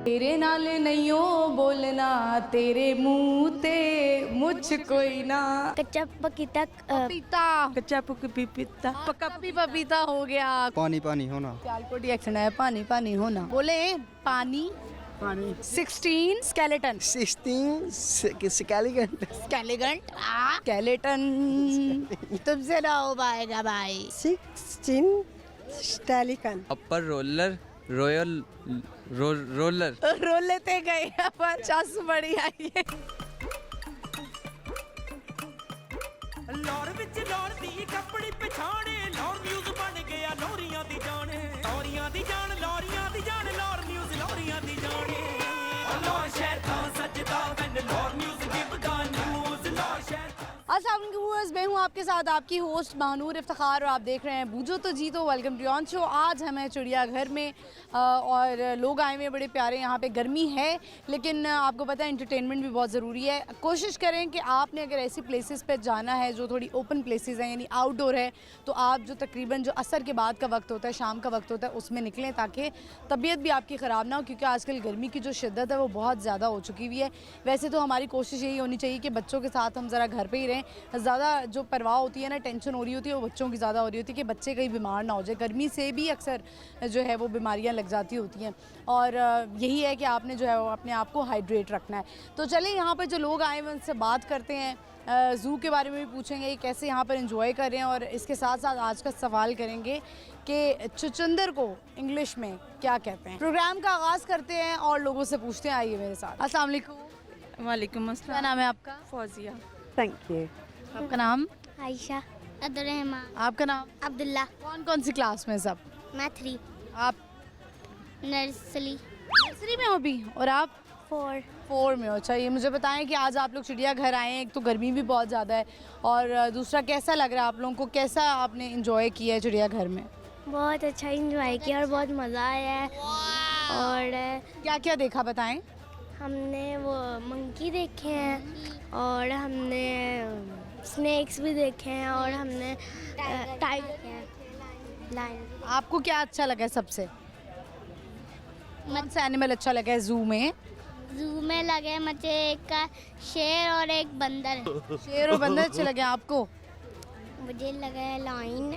तेरे नाल नहीं हो बोलना, तेरे मुंह ते मुझ कोई ना। कच्चा पपीता पपीता, कच्चा पपीता, पक्का पपीता हो गया। पानी पानी होना। सियालकोटी एक्सेंट है, पानी पानी होना। बोले पानी। पानी 16 स्केलेटन। 16 स्केलेटन। स्केलेटन तुमसे ना हो पाएगा भाई। 16 स्टैलिकन। Upper roller royal roller roll लेते गए पर 50 बड़ी आई है। लौर विच लौर दी कपड़ी पछाणे, लौर न्यूज़ बन गया लौरियां दी जान, लौरियां दी जान, लौरियां दी जान, लौर न्यूज़ लौरियां दी जाने। लौर शहर का सजदा वैन लौर न्यूज़ गिव गा न्यूज़, लौर शहर। अस्सलाम वालेकुम व्यूअर्स, मैं हूँ आपके साथ आपकी होस्ट महानूर इफ्तिखार और आप देख रहे हैं बूझो तो जीतो। Welcome to on show. आज हम हैं चिड़ियाघर में और लोग आए हुए हैं बड़े प्यारे। यहाँ पे गर्मी है लेकिन आपको पता है एंटरटेनमेंट भी बहुत ज़रूरी है। कोशिश करें कि आपने अगर ऐसी प्लेसेस पे जाना है जो थोड़ी ओपन प्लेसेस हैं यानी आउटडोर है, तो आप जो तकरीबन जो असर के बाद का वक्त होता है, शाम का वक्त होता है, उसमें निकलें ताकि तबीयत भी आपकी ख़राब ना हो, क्योंकि आजकल गर्मी की जो शिद्दत है वो बहुत ज़्यादा हो चुकी हुई है। वैसे तो हमारी कोशिश यही होनी चाहिए कि बच्चों के साथ हम ज़रा घर पर ही रहें। ज़्यादा जो परवाह होती है ना, टेंशन हो रही होती है, वो बच्चों की ज़्यादा हो रही होती है कि बच्चे कहीं बीमार ना हो जाए। गर्मी से भी अक्सर जो है वो बीमारियां लग जाती होती हैं और यही है कि आपने जो है वो अपने आप को हाइड्रेट रखना है। तो चलिए यहाँ पर जो लोग आए हैं उनसे बात करते हैं, ज़ू के बारे में भी पूछेंगे कैसे यहाँ पर एंजॉय कर रहे हैं और इसके साथ साथ आज का सवाल करेंगे कि चुचंदर को इंग्लिश में क्या कहते हैं। प्रोग्राम का आगाज़ करते हैं और लोगों से पूछते हैं। आइए मेरे साथ। अस्सलाम वालेकुम। वालेकुम क्या अस्सलाम। नाम है आपका? फौजिया। Thank you. आपका नाम? आयशा। अब्दुर्रहमान। आपका नाम? अब्दुल्ला। कौन कौन सी क्लास में सब? मैं 3 आप नर्सरी नर्सरी में हो अभी और आप 4। में हो। अच्छा, ये मुझे बताएं कि आज आप लोग चिड़ियाघर आए हैं। एक तो गर्मी भी बहुत ज़्यादा है और दूसरा कैसा लग रहा है आप लोगों को? कैसा आपने इंजॉय किया है चिड़ियाघर में? बहुत अच्छा इंजॉय किया और बहुत मज़ा आया है। और क्या क्या देखा बताएं। हमने वो मंकी देखे हैं और हमने स्नेक्स भी देखे हैं और हमने टाइगर देखे हैं, लायन। आपको क्या अच्छा लगा है सबसे? कौन सा एनिमल अच्छा लगा है ज़ू में? जू में लगे मुझे एक शेर और एक बंदर। शेर और बंदर अच्छे लगे आपको? मुझे लगा है लाइन।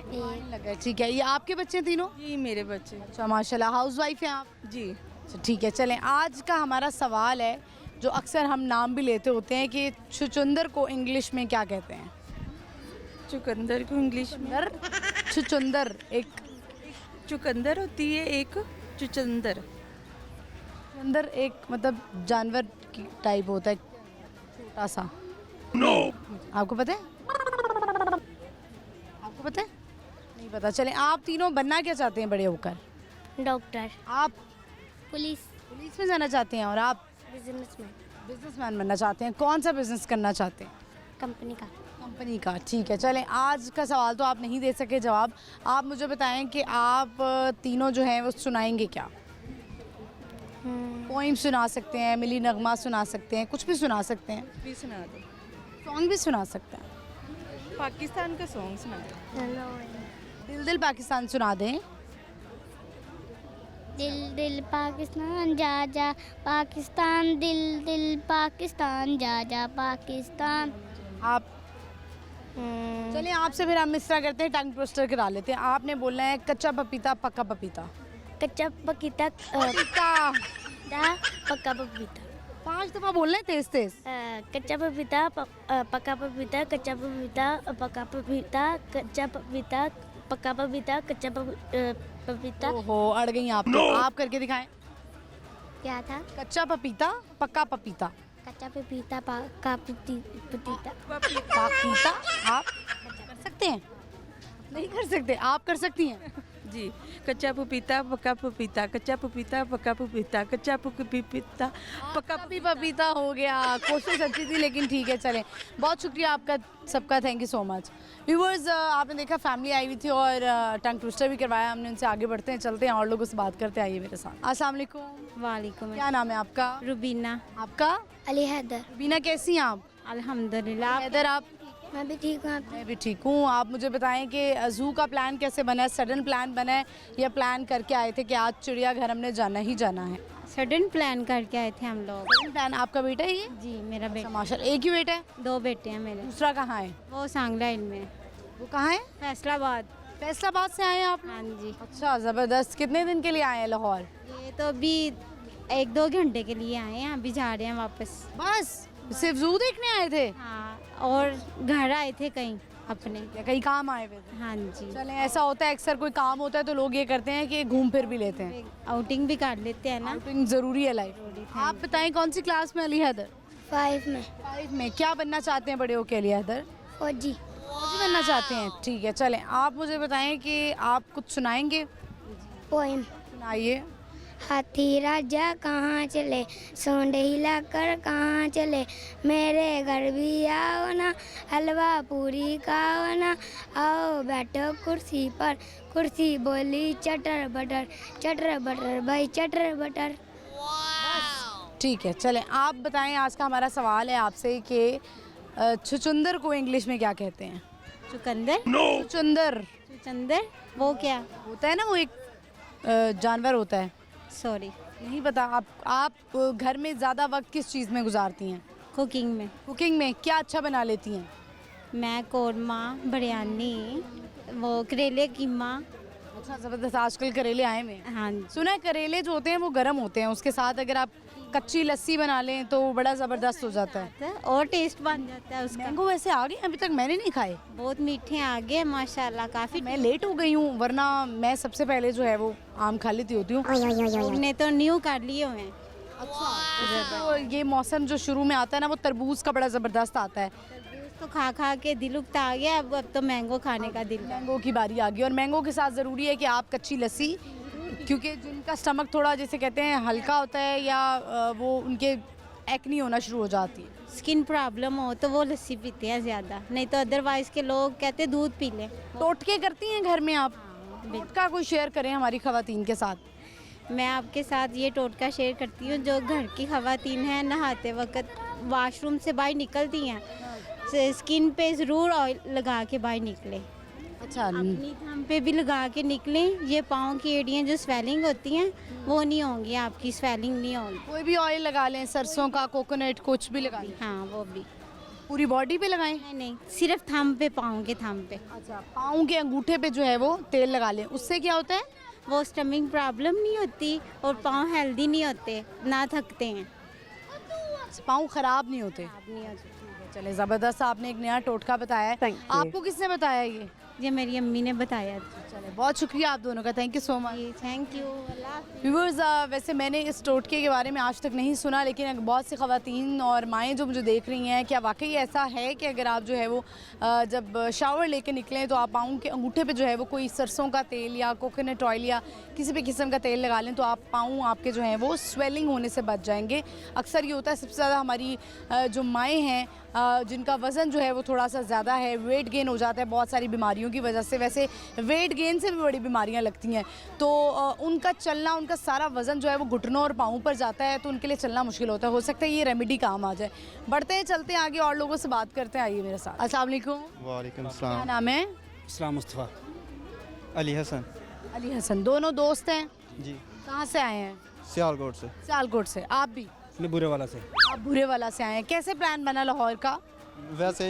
लगा है, ठीक है। ये आपके बच्चे हैं तीनों? जी मेरे बच्चे। अच्छा, माशाल्लाह। हाउस वाइफ हैं आप? जी। अच्छा, ठीक है। चलें, आज का हमारा सवाल है जो अक्सर हम नाम भी लेते होते हैं कि चुचंदर को इंग्लिश में क्या कहते हैं? चुकंदर को इंग्लिश में चुचंदर एक चुकंदर होती है, एक चुचंदर। अंदर एक मतलब जानवर की टाइप होता है, छोटा सा। आपको पता है? आपको पता है? नहीं पता। चलें, आप तीनों बनना क्या चाहते हैं बड़े होकर? डॉक्टर। आप पुलिस। पुलिस में जाना चाहते हैं और आप बिजनेसमैन। बिजनेसमैन बनना चाहते हैं। कौन सा बिजनेस करना चाहते हैं? कंपनी का। कंपनी का, ठीक है। चलें, आज का सवाल तो आप नहीं दे सके जवाब। आप मुझे बताएं कि आप तीनों जो हैं वो सुनाएंगे क्या? पोइम सुना सकते हैं, मिली नगमा सुना सकते हैं, कुछ भी सुना सकते हैं। भी सुना दो। सॉन्ग भी सुना सकते हैं। पाकिस्तान का सॉन्ग सुना दो। दिल दिल पाकिस्तान सुना दें। दिल दिल पाकिस्तान जा जा पाकिस्तान, दिल दिल पाकिस्तान जा जा पाकिस्तान। आप चलिए, आपसे फिर हम मिसरा करते हैं, टंग ट्विस्टर करा लेते हैं। आपने बोलना है कच्चा पपीता पक्का पपीता। कच्चा पपीता पक्का पपीता। 5 दफ़ा बोलना है तेज तेज। कच्चा पपीता पक्का पपीता, कच्चा पपीता पक्का पपीता, कच्चा पपीता पक्का पपीता, कच्चा पपीता। ओहो, अड़ गई आप तो। आप करके दिखाएं। क्या था? कच्चा पपीता पक्का पपीता। कच्चा पपीता पक्का पपीता। पपीता आप कर सकते हैं? नहीं कर सकते? आप कर सकती हैं? जी। कच्चा पपीता पक्का पपीता, कच्चा पपीता पक्का पपीता, कच्चा पपीता पक्का भी पपीता हो गया। कोशिश अच्छी थी लेकिन ठीक है। चलें, बहुत शुक्रिया आपका सबका, thank you so much. Viewers, आपने देखा फैमिली आई हुई थी और टंग ट्विस्टर भी करवाया हमने उनसे। आगे बढ़ते हैं, चलते हैं और लोगों से बात करते हैं। आइए मेरे साथ। अस्सलाम वालेकुम। वालेकुम। क्या नाम है आपका? रुबीना। आपका? अली हैदर। बीना, कैसी हैं आप? अल्हम्दुलिल्लाह। हैदर, आप? मैं भी ठीक हूँ। मैं भी ठीक हूँ। आप मुझे बताएं कि ज़ू का प्लान कैसे बना है? सडन प्लान बना है या प्लान करके आए थे कि आज चिड़ियाघर हमने जाना ही जाना है? सडन प्लान करके आए थे हम लोग। Sudden plan. आपका बेटा है ये? जी मेरा अच्छा, बेटा। माशाल्लाह। एक ही बेटा है? 2 बेटे हैं मेरे। दूसरा कहाँ है? वो सांगलाइन में। वो कहाँ है? फैसलाबाद। फैसलाबाद से आए हैं आप? हाँ जी। अच्छा, ज़बरदस्त। कितने दिन के लिए आए हैं लाहौर? ये तो अभी 1-2 घंटे के लिए आए हैं, अभी जा रहे हैं वापस। बस सिर्फ ज़ू देखने आए थे हाँ, और घर आए थे कहीं अपने। या कहीं काम आए हुए थे? हाँ जी। चलें, ऐसा होता है अक्सर कोई काम होता है तो लोग ये करते हैं कि घूम फिर भी लेते हैं। आउटिंग भी कर लेते हैं ना। आउटिंग ज़रूरी है लाइफ। आप बताएं कौन सी क्लास में अली हैदर? 5 में। 5 में। क्या बनना चाहते हैं बड़े होके अली हैदर? फौजी। फौजी बनना चाहते हैं। ठीक है, चलें आप मुझे बताएं कि आप कुछ सुनाएंगे? पोएम। सुनाइए। हाथी राजा कहाँ चले, सोंड हिलाकर कहाँ चले, मेरे घर भी आओ ना, हलवा पूरी खाओ ना, आओ बैठो कुर्सी पर, कुर्सी बोली चटर बटर भाई चटर बटर। ठीक है, चलें आप बताएं। आज का हमारा सवाल है आपसे कि छुचुंदर को इंग्लिश में क्या कहते हैं? चुकंदर। छुचुंदर चुकंदर वो क्या होता है ना, वो एक जानवर होता है। सॉरी नहीं पता? आप घर में ज़्यादा वक्त किस चीज़ में गुजारती हैं? कुकिंग में। कुकिंग में क्या अच्छा बना लेती हैं? मैं कौरमा, बिरयानी, वो करेले कीमा। अच्छा, ज़बरदस्त। आजकल करेले आए हुए हैं। हाँ जी। सुना है करेले जो होते हैं वो गर्म होते हैं, उसके साथ अगर आप कच्ची लस्सी बना लें तो बड़ा ज़बरदस्त हो जाता है। और टेस्ट बन जाता है उसका। मैंगो वैसे आ गए? अभी तक मैंने नहीं खाए। बहुत मीठे आगे माशाल्लाह, काफ़ी। मैं लेट हो गई हूँ, वरना मैं सबसे पहले जो है वो आम खा लेती होती हूँ। हमने तो न्यू कर लिए हुए हैं। तो ये मौसम जो शुरू में आता है ना, वो तरबूज का बड़ा ज़बरदस्त आता है। तो खा खा के दिल उगता आ गया, अब तो मैंगो खाने का दिल है। मैंगो की बारी आ गई। और मैंगो के साथ ज़रूरी है कि आप कच्ची लस्सी, क्योंकि जिनका स्टमक थोड़ा जैसे कहते हैं हल्का होता है या वो उनके एक्नी होना शुरू हो जाती है। स्किन प्रॉब्लम हो तो वो लस्सी पीते हैं ज़्यादा, नहीं तो अदरवाइज़ के लोग कहते हैं दूध पी लें। टोटके करती हैं घर में आप? टोटका कोई शेयर करें हमारी खवातीन के साथ। मैं आपके साथ ये टोटका शेयर करती हूँ, जो घर की खवातीन हैं नहाते वक्त वाशरूम से बाहर निकलती हैं, स्किन पे ज़रूर ऑयल लगा के बाहर निकलें। अच्छा, अपनी थम पे भी लगा के निकलें। ये पाँव की एड़ियाँ जो स्वेलिंग होती हैं वो नहीं होंगी, आपकी स्वेलिंग नहीं होगी। कोई भी ऑयल लगा लें, सरसों का, कोकोनट, कुछ भी लगा लें। हाँ वो भी। पूरी बॉडी पे लगाएं? नहीं, सिर्फ थम पे, पाँव के थम पे। अच्छा, पाँव के अंगूठे पे जो है वो तेल लगा लें। उससे क्या होता है? वो स्टमिक प्रॉब्लम नहीं होती और पाँव हेल्दी नहीं होते, ना थकते हैं। पाँव खराब नहीं होते। नहीं होते। चले, ज़बरदस्त। आपने एक नया टोटका बताया है। आपको किसने बताया ये मेरी अम्मी ने बताया। चले, बहुत शुक्रिया आप दोनों का। Thank you so much. Thank you. Viewers, वैसे मैंने इस टोटके के बारे में आज तक नहीं सुना, लेकिन बहुत सी ख़वातीन और माएँ जो मुझे देख रही हैं, क्या वाकई ऐसा है कि अगर आप जो है वो जब शावर लेके निकलें तो आप पाँव के अंगूठे पे जो है वो कोई सरसों का तेल या कोकोनट ऑयल या किसी भी किस्म का तेल लगा लें तो आप पाँव आपके जो हैं वो स्वेलिंग होने से बच जाएंगे। अक्सर ये होता है सबसे ज़्यादा हमारी जो माएँ हैं जिनका वज़न जो है वो थोड़ा सा ज़्यादा है, वेट गेन हो जाता है बहुत सारी बीमारियों की वजह से। वैसे वेट गेन से भी बड़ी बीमारियां लगती हैं, तो उनका चलना, उनका सारा वज़न जो है वो घुटनों और पाँव पर जाता है, तो उनके लिए चलना मुश्किल होता है। हो सकता है ये रेमेडी काम आ जाए। बढ़ते हैं, चलते हैं आगे और लोगों से बात करते हैं। आइए मेरे साथ। अस्सलाम वालेकुम। वालेकुम क्या सलाम। नाम है? इस्लाम मुस्तफ़ा। अली हसन। अली हसन। दोनों दोस्त हैं? जी। कहाँ से आए हैं? सियालकोट से। सियालकोट से। आप भी? मैं बुरे वाला से। आप बुरे वाला से आए हैं। कैसे प्लान बना लाहौर का? वैसे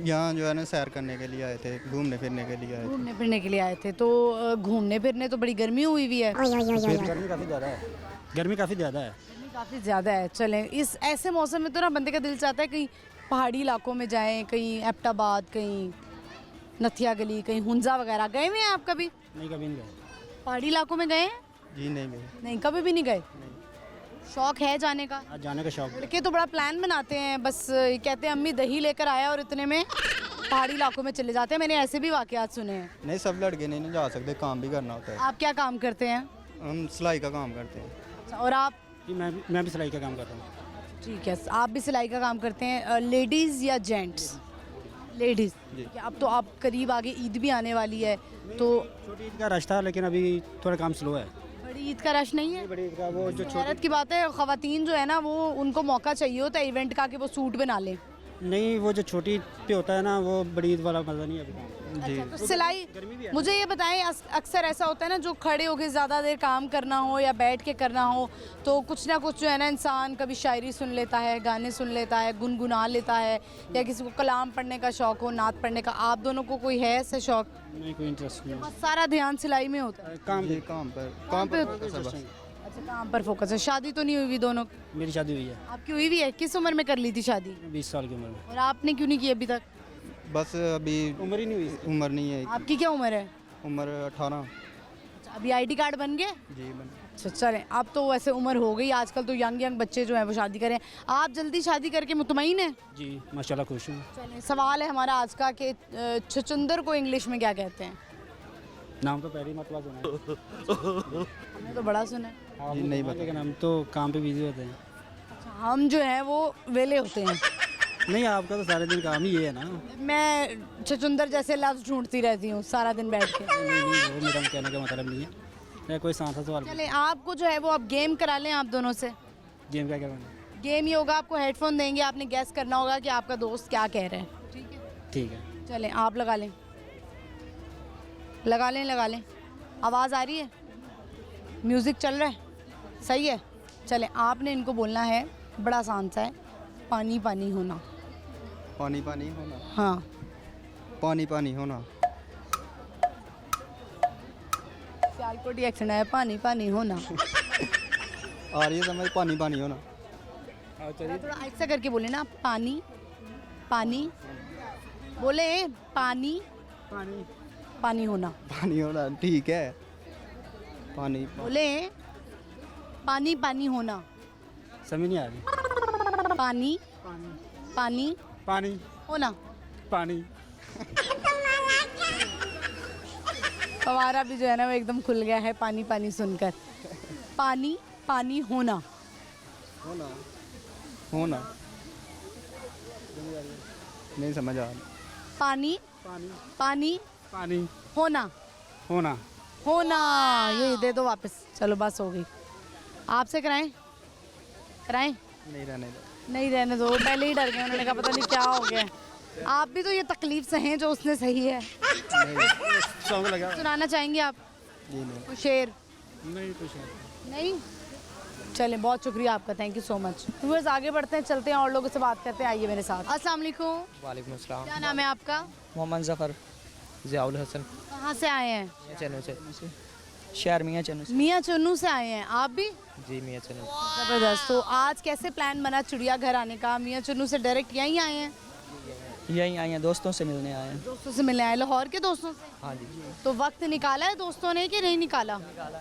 यहाँ जो है ना सैर करने के लिए आए थे, घूमने फिरने के लिए आए थे। घूमने फिरने के लिए आए थे। तो घूमने फिरने तो बड़ी गर्मी हुई हुई है। गर्मी काफ़ी ज़्यादा है। गर्मी काफ़ी ज़्यादा है। गर्मी काफ़ी ज़्यादा है। चलें, इस ऐसे मौसम में तो ना बंदे का दिल चाहता है कहीं पहाड़ी इलाकों में जाएं, कहीं एबटाबाद, कहीं नथिया गली, कहीं हुंजा वगैरह। गए हुए हैं आप कभी? नहीं, कभी नहीं गए। पहाड़ी इलाकों में गए हैं? जी नहीं गए। नहीं, कभी भी नहीं गए। शौक है जाने का? आज जाने का शौक है। लड़के तो बड़ा प्लान बनाते हैं, बस ये कहते हैं अम्मी दही लेकर आया और इतने में पहाड़ी इलाकों में चले जाते हैं। मैंने ऐसे भी वाकयात सुने हैं। नहीं, सब लड़के नहीं जा सकते, काम भी करना होता है। आप क्या काम करते हैं? हम सिलाई का काम करते हैं। अच्छा, और आप? जी मैं भी सिलाई का काम करता हूँ। ठीक है, आप भी सिलाई का काम करते हैं। लेडीज़ या जेंट्स? लेडीज़। अब तो आप करीब आगे ईद भी आने वाली है, तो छोटी ईद का रश था, लेकिन अभी थोड़ा काम स्लो है। बड़ी ईद का रश नहीं है? बड़ी ईद का वो जो हैरत की बात है, ख़वातीन जो है ना वो उनको मौका चाहिए होता है इवेंट का कि वो सूट बना लें। नहीं, वो जो छोटी पे होता है ना, वो बड़ी ईद वाला मज़ा नहीं है अभी। जी तो सिलाई मुझे ये बताएं, अक्सर ऐसा होता है ना, जो खड़े होकर ज़्यादा देर काम करना हो या बैठ के करना हो, तो कुछ ना कुछ जो है ना, इंसान कभी शायरी सुन लेता है, गाने सुन लेता है, गुनगुना लेता है, या किसी को कलाम पढ़ने का शौक़ हो, नात पढ़ने का। आप दोनों को कोई है ऐसे शौक़? नहीं, कोई इंटरेस्ट नहीं बस सारा ध्यान सिलाई में होता है। काम जी काम पर focus है बस। अच्छा, काम पर फोकस है। शादी तो नहीं हुई हुई दोनों? मेरी शादी हुई है आपकी हुई भी है? किस उम्र में कर ली थी शादी? 20 साल की उम्र में। और आपने क्यों नहीं की अभी तक? बस अभी उम्र ही नहीं हुई। उम्र नहीं है, आपकी क्या उम्र है? उम्र 18। अच्छा, अभी आईडी कार्ड बन गए? जी बन। अच्छा चलें, अब तो वैसे उम्र हो गई, आजकल तो यंग बच्चे जो हैं वो शादी करें। आप जल्दी शादी करके मुतमईन हैं? जी माशाल्लाह खुश हूँ। चलें, सवाल है हमारा आज का कि छुचुंदर को इंग्लिश में क्या कहते हैं? नाम तो पहले ही मतलब सुना है। हमने तो बड़ा सुना है। आप जी, नहीं बताओ, पता। लेकिन हम तो काम पे बिजी होते हैं। अच्छा, हम जो हैं वो वेले होते हैं। नहीं, आपका तो सारे दिन काम ही ये है ना। मैं छुचुंदर जैसे लफ्ज़ ढूंढती रहती हूँ सारा दिन बैठ के। नहीं, वो मेरा कहने का मतलब नहीं है। मैं कोई सांसा सवाल चलें, आपको जो है वो अब गेम करा लें आप दोनों से। गेम क्या करवाना? गेम ये होगा, आपको हेडफोन देंगे, आपने गैस करना होगा कि आपका दोस्त क्या कह रहा है। ठीक है? ठीक है। चलें, आप लगा लें, लगा लें, लगा लें। आवाज़ आ रही है? म्यूज़िक चल रहा है? सही है। चलें, आपने इनको बोलना है, बड़ा आसान सा है, पानी पानी होना। पानी पानी होना। हाँ, पानी पानी होना। सियालकोट एक्शन है, पानी पानी होना। आ रही है समझ? पानी पानी होना। थोड़ा ऐसा करके बोले ना, पानी पानी, बोले पानी पानी पानी होना। पानी होना, ठीक है। पानी बोले पानी पानी होना। समझ नहीं आ रही। पानी पानी पानी होना। पानी हमारा भी जो है ना वो एकदम खुल गया है पानी पानी सुनकर। पानी पानी होना। होना होना नहीं समझ आ रहा। पानी पानी पानी पानी होना। होना। होना, ये दे दो वापस। चलो बस हो गई। आपसे कराएं? कराएं? नहीं रहने दो। नहीं रहने दो, पहले ही डर गए, उन्होंने कहा पता नहीं क्या हो गया। आप भी तो ये तकलीफ से हैं जो उसने सही है। सॉन्ग लगा। सुनाना चाहेंगे आप जी नहीं। कोई शेर? नहीं कुछ नहीं। नहीं? चलें, बहुत शुक्रिया आपका, thank you so much. Viewers आगे बढ़ते हैं, चलते हैं और लोगों से बात करते हैं। आइए मेरे साथ। अस्सलाम वालेकुम। वालेकुम अस्सलाम। क्या नाम है आपका? मोहम्मद ज़फ़र ज़ियाउल हसन। कहाँ से आए हैं? चनो से शहर मियाँ चनो से। मियाँ चन्नू से आए हैं। आप भी? जी मियाँ चनो। ज़बरदस्त। तो आज कैसे प्लान बना चिड़ियाघर आने का? मियाँ चन्नू से डायरेक्ट यहीं आए हैं? यहीं आए हैं, दोस्तों से मिलने आए हैं। दोस्तों से मिलने आए? लाहौर के दोस्तों से? हाँ जी। तो वक्त निकाला है दोस्तों ने कि नहीं निकाला? निकाला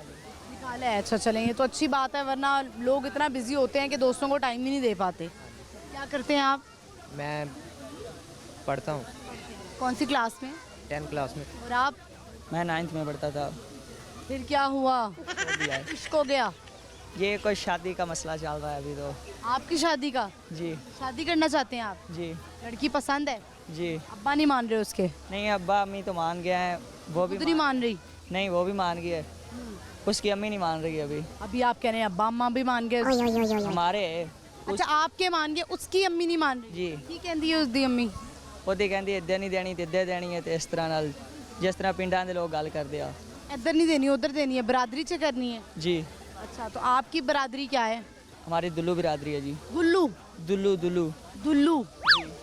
है। अच्छा चलें, ये तो अच्छी बात है, वरना लोग इतना बिजी होते हैं कि दोस्तों को टाइम ही नहीं दे पाते। क्या करते हैं आप? मैं पढ़ता हूँ कौन सी क्लास में? 10th क्लास में। और आप? मैं 9th में पढ़ता था। फिर क्या हुआ? दिया है। इश्क हो गया? ये कोई शादी का मसला चल रहा है अभी तो। आपकी शादी का? जी शादी करना चाहते हैं आप? जी लड़की पसंद है? जी। अब्बा नहीं मान रहे उसके? नहीं, अब्बा अम्मी तो मान गए हैं, वो भी खुद नहीं मान रही? नहीं, वो भी मान गई है, उसकी अम्मी नहीं मान रही अभी। अभी आप कह रहे हैं अब्बा अम्मा भी मान गए? हमारे अच्छा, आपके मान गए, उसकी अम्मी नहीं मान रही? जी। की कहती है उसकी अम्मी? ਉਹਦੀ ਕਹਿੰਦੀ ਇੱਦਾਂ ਨਹੀਂ ਦੇਣੀ ਤੇ ਇੱਦਾਂ ਦੇਣੀ ਹੈ ਤੇ ਇਸ ਤਰ੍ਹਾਂ ਨਾਲ ਜਿਸ ਤਰ੍ਹਾਂ ਪਿੰਡਾਂ ਦੇ ਲੋਕ ਗੱਲ ਕਰਦੇ ਆ। इधर नहीं देनी, उधर देनी है, बरादरी से करनी है? जी। अच्छा, तो आपकी बरादरी क्या है? हमारी दुल्लू बिरादरी है जी। गुल्लू? दुल्लू दुल्लू। दुल्लू?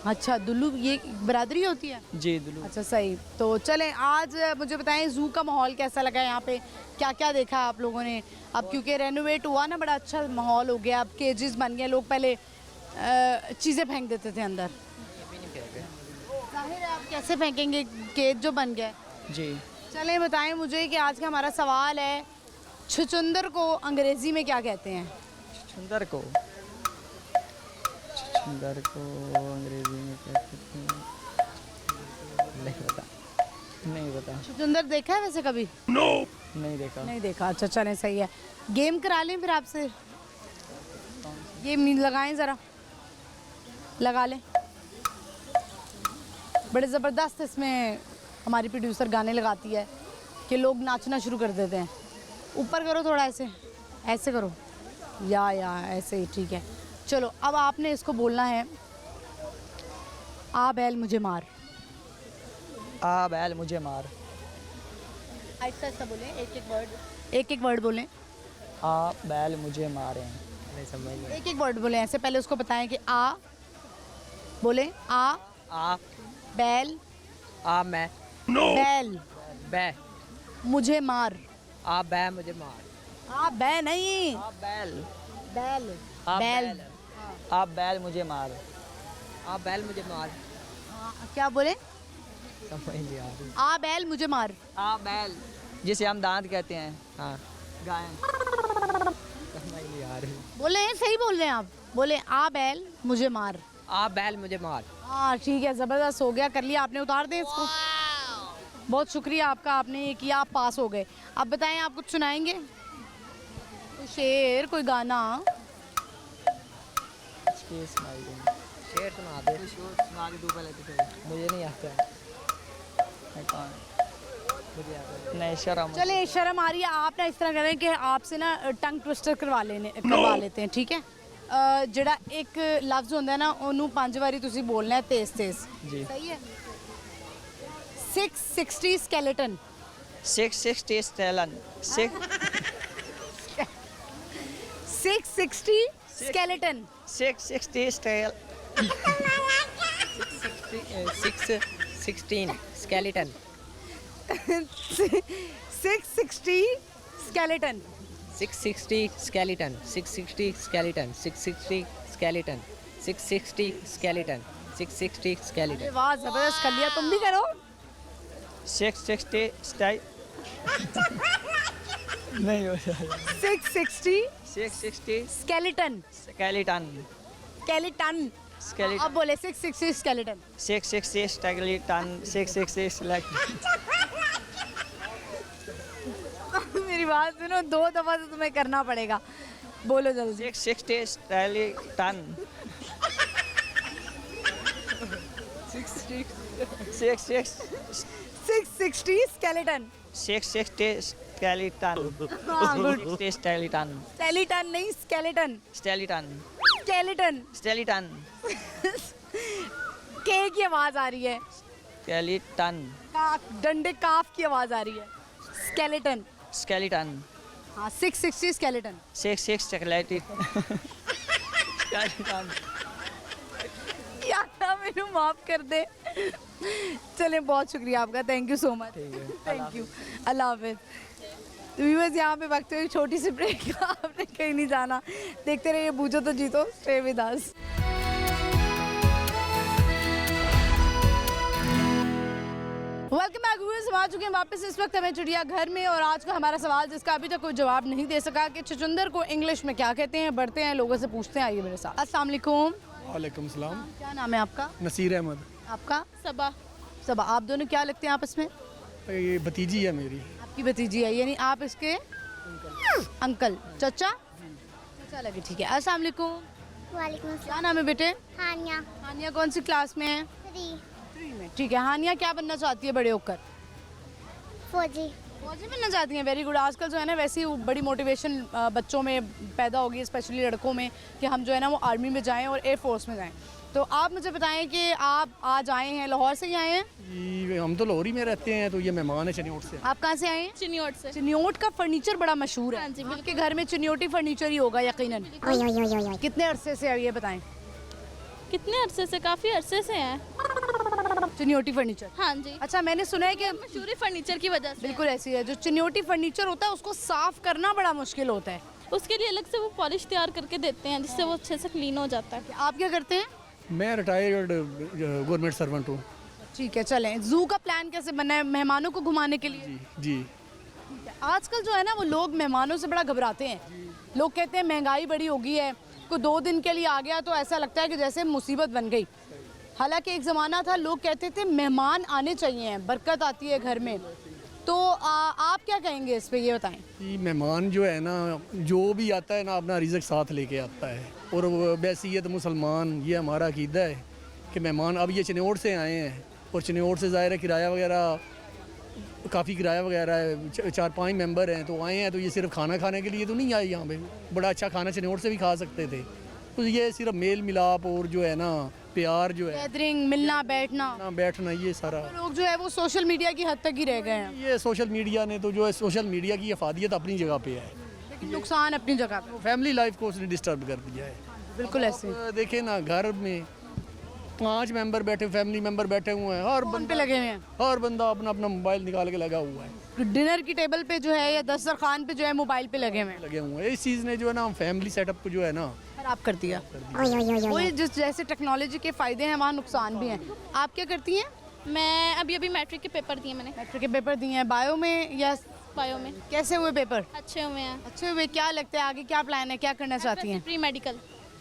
अच्छा, दुल्लू ये बरादरी होती है? जी दुल्लू। अच्छा सही। तो चलें, आज मुझे बताएं ज़ू का माहौल कैसा लगा? यहाँ पे क्या क्या देखा आप लोगों ने? अब क्योंकि रेनोवेट हुआ ना, बड़ा अच्छा माहौल हो गया, अब केजेस बन गए, लोग पहले चीज़ें फेंक देते थे अंदर। जाहिर है, आप कैसे फेंकेंगे, केज जो बन गया। जी। चलें, बताएं मुझे कि आज का हमारा सवाल है, छुचुंदर को अंग्रेज़ी में क्या कहते हैं? छुचुंदर को अंग्रेजी में क्या कहते हैं? नहीं पता। छुचुंदर देखा है वैसे कभी? नहीं देखा। नहीं देखा। अच्छा चलें, सही है। गेम करा लें फिर आपसे। गेम लगाएं ज़रा, लगा लें। बड़े ज़बरदस्त इसमें हमारी प्रोड्यूसर गाने लगाती है कि लोग नाचना शुरू कर देते हैं। ऊपर करो थोड़ा, ऐसे ऐसे करो, या ऐसे ही, ठीक है। चलो, अब आपने इसको बोलना है आ बैल मुझे मार। आ बैल मुझे मार। ऐसा ऐसा बोलें, एक एक वर्ड बोलें। आ बैल मुझे मारे। एक एक वर्ड बोलें, ऐसे पहले उसको बताएं कि आ बोले। आ आ बैल आ मैं बैल बै मुझे मार। आ बै मुझे मार। आ बै नहीं, आ बैल बैल आ बैल। बैल आ बैल मुझे मार। आ बैल मुझे मार। क्या बोले? समझ नहीं आ रही। आ बैल मुझे मार। आ बैल जिसे हम दांत कहते हैं। हाँ गाय। समझ नहीं आ रही। बोले सही बोल रहे हैं आप, बोले आ बैल मुझे मार। आ बैल मुझे मार। हाँ ठीक है, ज़बरदस्त हो गया, कर लिया आपने, उतार दें इसको। बहुत शुक्रिया आपका, आपने ये किया, आप पास हो गए। अब बताएं, आप कुछ सुनाएंगे? कोई शेर, कोई गाना? शेर सुना दे। सुना के दो पहले तो। मुझे नहीं आता है। मैं कौन? मुझे आता है। नहीं शर्म। चले, शर्म आ रही है, आप ना इस तरह करें कि आपसे ना टंग ट्विस्टर करवा लेते हैं, ठीक है? ਜਿਹੜਾ ਇੱਕ ਲਫ਼ਜ਼ ਹੁੰਦਾ ਨਾ ਉਹਨੂੰ 5 ਵਾਰੀ ਤੁਸੀਂ ਬੋਲਣਾ ਹੈ ਤੇਜ਼ जी। ਸਹੀ ਹੈ? 660 skeleton 660 स्टेलन 660 skeleton 660 स्टेल 616 skeleton 660 skeleton 660 skeleton 660 skeleton 660 skeleton 660 skeleton 660 skeleton। वाह, जबरदस्त कर लिया, तुम भी करो। 660 स्टाइल नहीं हो जाएगा। 660 660 skeleton skeleton skeleton skeleton अब बोले 660 skeleton 660 skeleton 660 skeleton। मेरी बात सुनो, 2 दफा तो तुम्हें करना पड़ेगा, बोलो जल्दी। 660 skeleton 660 skeleton 660 skeleton हाँ, good. 660 skeleton skeleton नहीं, skeleton skeleton skeleton skeleton के की आवाज आ रही है, skeleton डंडे काफ की आवाज आ रही है। skeleton skeleton हाँ, 660 skeleton 660 skeleton skeleton। यार मेनू माफ कर दे। चलें, बहुत शुक्रिया आपका, thank you so much, thank you, अल्लाह हाफिज़। तो व्यूअर्स, यहाँ पे वक्त है छोटी सी ब्रेक का, आपने कहीं नहीं जाना, देखते रहिए बूझो तो जीतो, stay with us. Welcome back viewers, हम आ चुके हैं वापस इस वक्त हमें चिड़िया घर में, और आज का हमारा सवाल जिसका अभी तक कोई जवाब नहीं दे सका कि चुचुंदर को इंग्लिश में क्या कहते हैं, बढ़ते हैं लोगों से पूछते हैं, आइए मेरे साथ। अस्सलाम वालेकुम। वालेकुम सलाम। क्या नाम है आपका? नसीर अहमद। आपका? सबा। सबा, आप दोनों क्या लगते हैं आपस में? ये भतीजी है मेरी। आपकी भतीजी है, यानी आप इसके अंकल, चाचा? चाचा लगे, ठीक है। अस्सलाम वालेकुम। वालेकुम क्या नाम है बेटे? हानिया हानिया कौन सी क्लास में है? 3 में, ठीक है। हानिया क्या बनना चाहती है बड़े होकर? फौजी फौजी बनना चाहती हैं, वेरी गुड। आजकल जो है ना वैसी बड़ी मोटिवेशन बच्चों में पैदा होगी, स्पेशली लड़कों में, कि हम जो है ना वो आर्मी में जाएं और एयरफोर्स में जाएं। तो आप मुझे बताएं कि आप आज आए हैं, लाहौर से ही आए हैं? जी, हम तो लाहौर ही में रहते हैं, तो ये मेहमान है चिन्योट से। आप कहाँ से आए हैं? चिन्योट से। चिन्योट का फर्नीचर बड़ा मशहूर है। हाँ जी, आपके घर में चिन्योटी फर्नीचर ही होगा यकीनन। कितने अरसे से है ये बताएं? कितने अरसे से? काफ़ी अरसे से हैं चिन्योटी फर्नीचर। हाँ जी। अच्छा, मैंने सुना है कि मशहूरी फर्नीचर की वजह से बिल्कुल ऐसी है, जो चिन्योटी फर्नीचर होता है उसको साफ करना बड़ा मुश्किल होता है, उसके लिए अलग से वो पॉलिश तैयार करके देते हैं जिससे वो अच्छे से क्लीन हो जाता है। आप क्या करते हैं? मैं रिटायर्ड गवर्नमेंट सर्वेंट हूँ। ठीक है, चलें। जू का प्लान कैसे बना है मेहमानों को घुमाने के लिए? जी। आजकल जो है ना वो लोग मेहमानों से बड़ा घबराते हैं, लोग कहते हैं महंगाई बड़ी हो गई है, कोई 2 दिन के लिए आ गया तो ऐसा लगता है कि जैसे मुसीबत बन गई। हालांकि एक ज़माना था लोग कहते थे मेहमान आने चाहिए, बरकत आती है घर में। तो आप क्या कहेंगे इस पे, ये बताएं। कि मेहमान जो है ना, जो भी आता है ना अपना रिज़्क साथ लेके आता है, और बैसियत मुसलमान ये हमारा अकीदा है कि मेहमान, अब ये चिन्योट से आए हैं और चिन्योट से ज़ाहिर है किराया वगैरह काफ़ी किराया वगैरह है, 4-5 मेंबर हैं, तो आए हैं, तो ये सिर्फ खाना खाने के लिए तो नहीं आए यहाँ पे, बड़ा अच्छा खाना चिन्योट से भी खा सकते थे। तो ये सिर्फ मेल मिलाप और जो है ना प्यार जो है, गैदरिंग, मिलना बैठना, ना बैठना, ये सारा लोग जो है वो सोशल मीडिया की हद तक ही रह गए हैं, ये सोशल मीडिया ने तो जो है, सोशल मीडिया की अफादियत अपनी जगह पे है, लेकिन नुकसान अपनी जगह पे। फैमिली लाइफ को उसने डिस्टर्ब कर दिया है। बिल्कुल ऐसे अब देखे ना, घर में 5 मेंबर बैठे, फैमिली मेंबर बैठे हुए हैं, हर फोन पे लगे हुए हैं, हर बंदा अपना अपना मोबाइल निकाल के लगा हुआ है, डिनर की टेबल पे जो है या दस्तरखान पे जो है मोबाइल पे लगे हुए हैं, लगे हुए हैं। इस चीज़ ने जो है ना फैमिली सेटअप को जो है ना खराब कर दिया। वही जिस जैसे टेक्नोलॉजी के फ़ायदे हैं वहाँ नुकसान भी हैं। आप क्या करती हैं? मैं अभी अभी मैट्रिक के पेपर दिए मैंने, मैट्रिक के पेपर दिए हैं, बायो में या बायो में। कैसे हुए पेपर? अच्छे हुए हैं। अच्छे हुए। क्या लगता है आगे क्या प्लान है, क्या करना चाहती हैं? Pre medical.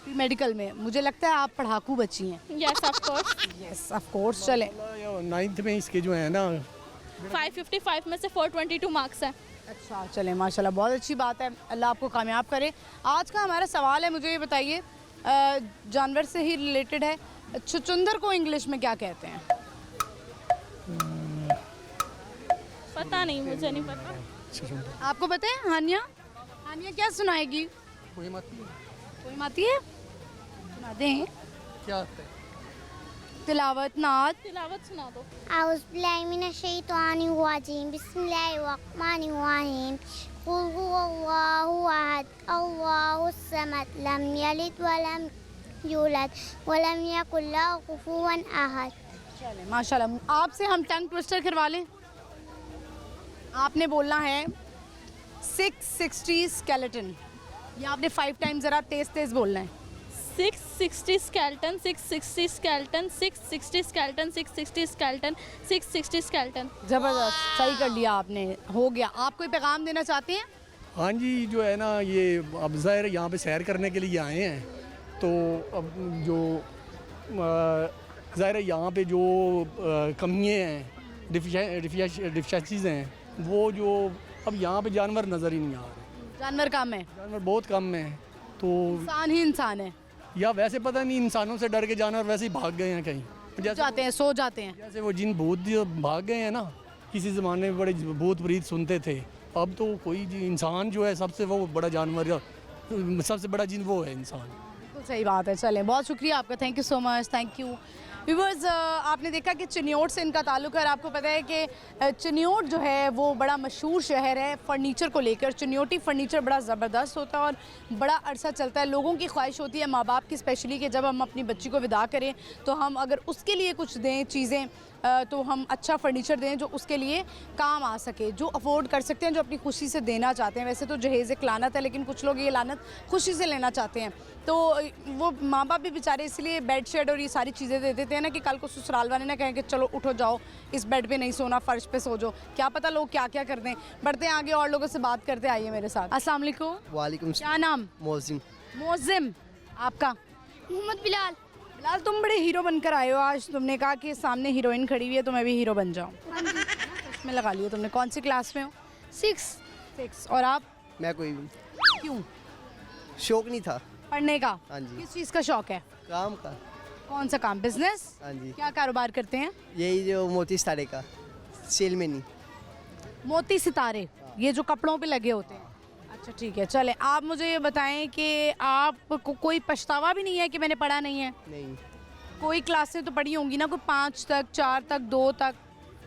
प्री मेडिकल में मुझे लगता है आप पढ़ाकू बच्ची हैं। Yes of course. Yes of course. चले 9th में इसके जो है ना 555 में से 422 मार्क्स हैं। अच्छा, चले माशाल्लाह, बहुत अच्छी बात है, अल्लाह आपको कामयाब करे। आज का हमारा सवाल है, मुझे ये बताइए, जानवर से ही रिलेटेड है, छुचुंदर को इंग्लिश में क्या कहते हैं? पता नहीं, मुझे नहीं पता। आपको पता है? हानिया, हानिया क्या सुनाएगी? कोई मत नहीं, कोई आती है? सुना दें। क्या आता है? तिलावत, नात। तिलावत सुना दो। औज़ुबिल्लाहिमिनश्शैतानिर्रजीम, बिस्मिल्लाहिर्रहमानिर्रहीम, कुल हुवल्लाहु अहद, अल्लाहुस समद, लम यलिद वलम यूलद वलम यकुल लहू कुफुवन अहद। चले माशाल्लाह, आपसे हम टंग ट्विस्टर करवा लें। आपने बोलना है 660 स्केलेटन, ये आपने 5 टाइम ज़रा तेज़ तेज़ बोलना है। 660 skeleton, 660 skeleton, 660 skeleton, 660 skeleton, 660 skeleton. ज़बरदस्त, सही कर लिया आपने, हो गया। आप कोई पैगाम देना चाहते हैं? हाँ जी, जो है ना ये अब ज़ाहिर यहाँ पे सैर करने के लिए आए हैं, तो अब जो ज़ाहिर है यहाँ पे जो कमियाँ हैं, डिफिशेंसीज़ हैं, वो जो अब यहाँ पे जानवर नज़र ही नहीं आ रहे, जानवर कम है, जानवर बहुत कम है, तो इंसान ही इंसान है। या वैसे पता नहीं इंसानों से डर के जानवर वैसे ही भाग गए हैं कहीं, जाते हैं, सो जाते हैं। जैसे वो जिन भूत भाग गए हैं ना, किसी ज़माने में बड़े भूत प्रीत सुनते थे, अब तो कोई इंसान जो है सबसे वो बड़ा जानवर, सबसे बड़ा जिन वो है इंसान। बिल्कुल सही बात है। चलें, बहुत शुक्रिया आपका, thank you so much, thank you. Viewers, आपने देखा कि चिन्योट से इनका ताल्लुक़ है और आपको पता है कि चिन्योट जो है वो बड़ा मशहूर शहर है फ़र्नीचर को लेकर। चिन्योटी फ़र्नीचर बड़ा ज़बरदस्त होता है और बड़ा अरसा चलता है। लोगों की ख्वाहिश होती है, माँ बाप की स्पेशली, कि जब हम अपनी बच्ची को विदा करें तो हम अगर उसके लिए कुछ दें चीज़ें, तो हम अच्छा फ़र्नीचर दें जो उसके लिए काम आ सके, जो अफोर्ड कर सकते हैं, जो अपनी खुशी से देना चाहते हैं। वैसे तो जहेज़ एक लानत है, लेकिन कुछ लोग ये लानत खुशी से लेना चाहते हैं, तो वो माँ बाप भी बेचारे इसलिए बेड शेड और ये सारी चीज़ें दे देते हैं ना, कि कल को ससुराल वाले ना कहें कि चलो उठो जाओ, इस बेड पे नहीं सोना, फ़र्श पे सो जाओ। क्या पता लोग क्या क्या कर दें। बढ़ते हैं आगे और लोगों से बात करते, आइए मेरे साथ। अस्सलाम वालेकुम। वालेकुम। क्या नाम? मौजिम। मोज़िम। आपका? मोहम्मद बिलाल। बिलाल, तुम बड़े हीरो बनकर आए हो आज। तुमने कहा कि सामने हीरोइन खड़ी हुई है तो मैं भी हीरो बन जाऊँ। उसमें लगा लिया तुमने। कौन सी क्लास में हो? 6। और आप? मैं कोई क्यों? शौक नहीं था पढ़ने का? हाँ जी। किस चीज़ का शौक है? काम का। कौन सा काम? बिजनेस? हाँ जी। क्या कारोबार करते हैं? यही जो मोती सितारे का सेल में नहीं। मोती सितारे, ये जो कपड़ों पे लगे होते हैं। अच्छा ठीक है, चले आप मुझे ये बताएं कि आपको कोई पछतावा भी नहीं है कि मैंने पढ़ा नहीं है? नहीं। कोई क्लासें तो पढ़ी होंगी ना, कोई 5 तक, 4 तक, 2 तक?